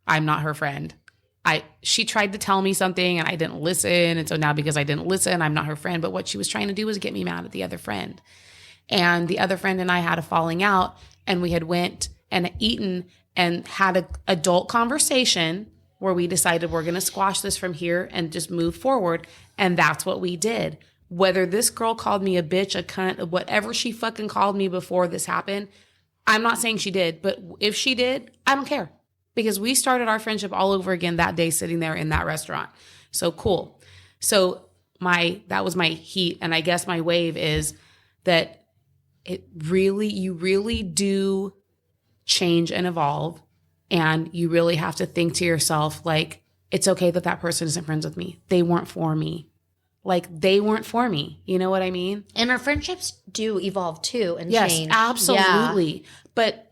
I'm not her friend. She tried to tell me something and I didn't listen. And so now because I didn't listen, I'm not her friend. But what she was trying to do was get me mad at the other friend. And the other friend and I had a falling out and we had went and eaten and had an adult conversation where we decided we're going to squash this from here and just move forward. And that's what we did. Whether this girl called me a bitch, a cunt, whatever she fucking called me before this happened, I'm not saying she did, but if she did, I don't care. Because we started our friendship all over again that day sitting there in that restaurant. So cool. So that was my heat. And I guess my wave is that you really do change and evolve. And you really have to think to yourself, like, it's okay that person isn't friends with me. They weren't for me. Like, they weren't for me. You know what I mean?
And our friendships do evolve too and
yes,
change.
absolutely.
Yeah.
But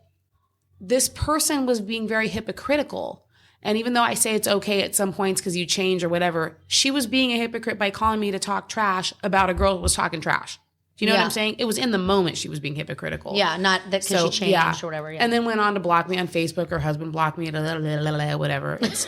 this person was being very hypocritical. And even though I say it's okay at some points because you change or whatever, she was being a hypocrite by calling me to talk trash about a girl who was talking trash. Do you know what I'm saying? It was in the moment she was being hypocritical.
Yeah, not that because she changed or whatever. Yeah.
And then went on to block me on Facebook. Her husband blocked me, whatever. It's,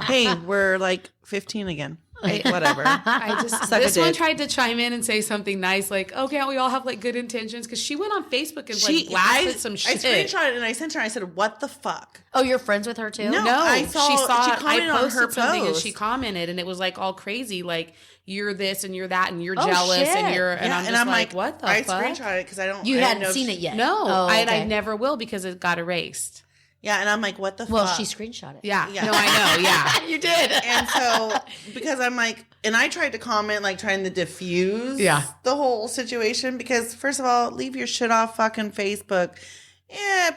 Hey, we're like 15 again. Whatever.
I just,
Suck a
this one
dick.
tried to chime in and say something nice, like, oh, can't we all have like good intentions? Because she went on Facebook and like blasted some shit.
I screenshot it and I sent her. I said, "What the fuck?"
Oh, you're friends with her too?
No.
No,
I saw- she commented
I
on
posted
her
something and
post.
she commented and it was like all crazy, like you're this and you're that and you're
Oh,
jealous
shit.
and you're and
Yeah,
I'm just like, what the
I
fuck?
screenshot it because I don't.
You
I didn't
hadn't
know if
seen
she-
it yet.
No,
Oh,
I
okay.
never will because it got erased.
Yeah, and I'm like, "What the
Well,
fuck?"
she screenshot it.
Yeah,
Yeah.
no, I know. Yeah,
You did.
And so, because I'm like, and I tried to comment, like trying to diffuse
Yeah.
the whole situation because, first of all, leave your shit off fucking Facebook.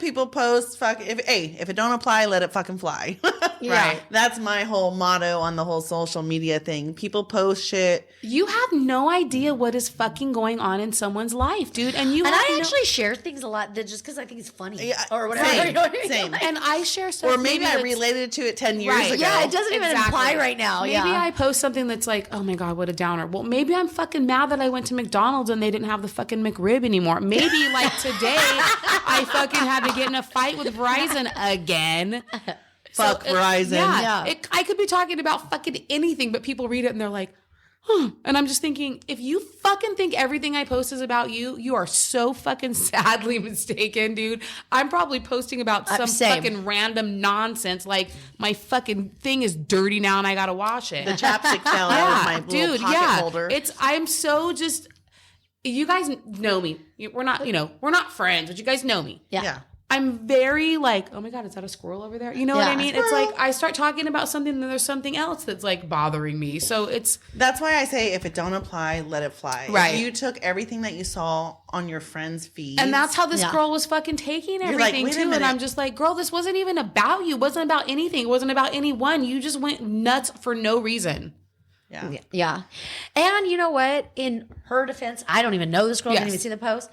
people post if it don't apply, let it fucking fly.
Right.
That's my whole motto on the whole social media thing. People post shit.
You have no idea what is fucking going on in someone's life, dude. And
I actually share things a lot that just because I think it's funny or whatever.
Same,
You know what I mean?
same.
And I share stuff.
Or maybe I related to it 10 years ago.
Yeah, it doesn't even apply right now.
Maybe I post something that's like, oh my God, what a downer. Well, maybe I'm fucking mad that I went to McDonald's and they didn't have the fucking McRib anymore. Maybe like today I fucking had to get in a fight with Verizon again.
Fuck Verizon.
I could be talking about fucking anything, but people read it and they're like, huh. And I'm just thinking, if you fucking think everything I post is about you, you are so fucking sadly mistaken, dude. I'm probably posting about some fucking random nonsense, like my fucking thing is dirty now and I gotta wash it.
The chapstick fell out of my little pocket holder.
I'm so just, you guys know me. We're not friends, but you guys know me.
Yeah.
I'm very like, oh my God, is that a squirrel over there? You know what I mean? It's like I start talking about something and there's something else that's like bothering me. So
that's why I say if it don't apply, let it fly.
Right.
If you took everything that you saw on your friend's feed.
And that's how this girl was fucking taking everything too. And I'm just like, girl, this wasn't even about you. It wasn't about anything. It wasn't about anyone. You just went nuts for no reason.
Yeah. And you know what? In her defense, I don't even know this girl. I didn't even see the post.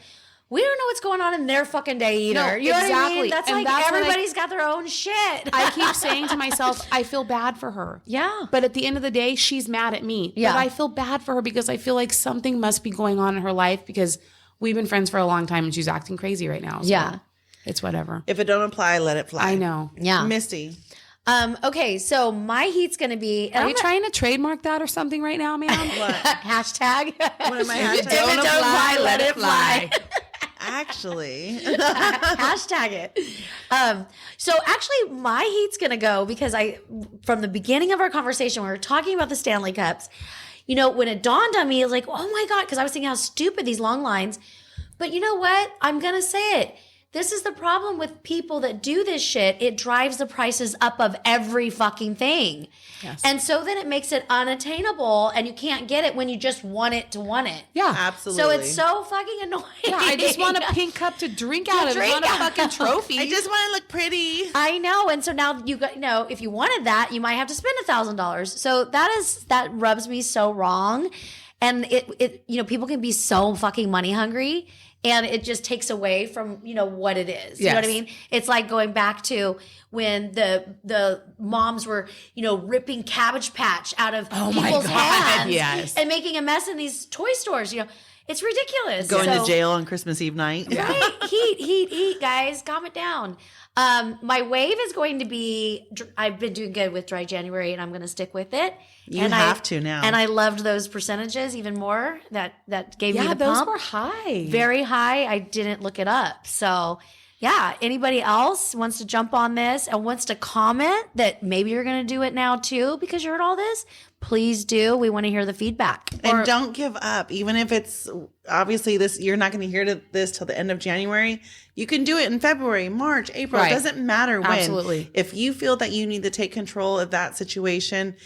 We don't know what's going on in their fucking day either.
No,
you know what I mean? That's
and
like everybody's got their own shit.
I keep saying to myself, I feel bad for her.
Yeah.
But at the end of the day, she's mad at me.
Yeah.
But I feel bad for her because I feel like something must be going on in her life because we've been friends for a long time and she's acting crazy right now. So
yeah.
It's whatever.
If it don't apply, let it fly.
I know.
Yeah.
Misty.
Okay, so my heat's going to be...
Are you trying to trademark that or something right now, man?
What?
Hashtag.
What am I
If it don't apply, let it fly.
Actually.
Hashtag it. So actually my heat's going to go because from the beginning of our conversation, we were talking about the Stanley Cups. You know, when it dawned on me, I was like, oh my God, because I was thinking how stupid these long lines. But you know what? I'm going to say it. This is the problem with people that do this shit. It drives the prices up of every fucking thing.
Yes.
And so then it makes it unattainable and you can't get it when you just want it to want it.
Yeah.
Absolutely.
So it's so fucking annoying.
Yeah, I just want a pink cup to drink out of. It's not a fucking trophy.
I just want to look pretty.
I know. And so now if you wanted that, you might have to spend $1,000. So that rubs me so wrong. And it people can be so fucking money hungry. And it just takes away from, what it is. You know what I mean? It's like going back to when the moms were, ripping Cabbage Patch out of people's hands and making a mess in these toy stores. It's ridiculous.
Going to jail on Christmas Eve night.
Right? Heat, guys. Calm it down. My wave is going to be, I've been doing good with Dry January and I'm going to stick with it.
You have to now.
And I loved those percentages even more. That gave me the
those
pump.
were high.
Very high. I didn't look it up. So yeah, anybody else wants to jump on this and wants to comment that maybe you're going to do it now too because you heard all this, please do. We want to hear the feedback.
And don't give up. Even if it's obviously you're not going to hear this till the end of January. You can do it in February, March, April. It doesn't matter when.
Absolutely.
If you feel that you need to take control of that situation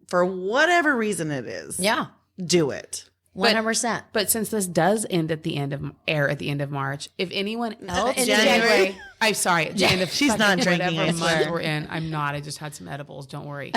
for whatever reason it is.
Yeah.
Do it.
100%.
But since this does end at the end of March, if anyone else
In January.
I'm sorry. At the end of
She's not drinking, I
whatever month
swear.
we're in. I'm not. I just had some edibles. Don't worry.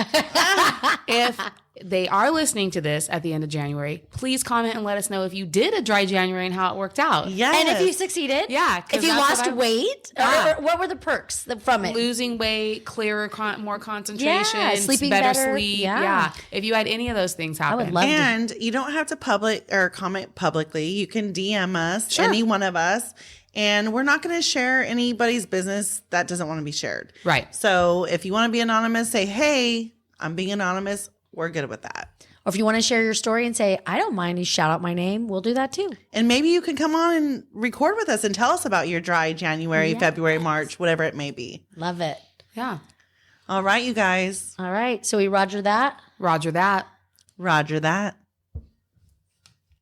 If they are listening to this at the end of January, please comment and let us know if you did a dry January and how it worked out.
Yes.
And if you succeeded?
Yeah, 'cause
If you
that's
lost
what
weight?
Yeah.
Or what were the perks from it?
Losing weight, clearer, more concentration,
Yeah, sleeping
better
better.
sleep.
Yeah.
Yeah. If you had any of those things happen.
would love
And you don't have to public or comment publicly. You can DM us, any one of us, and we're not going to share anybody's business that doesn't want to be shared.
Right.
So if you want to be anonymous, say, hey, I'm being anonymous. We're good with that.
Or if you want to share your story and say, I don't mind you shout out my name, we'll do that too.
And maybe you can come on and record with us and tell us about your dry January, February, March, whatever it may be.
Love it.
Yeah.
All right, you guys.
All right. So we roger that.
Roger that.
Roger that.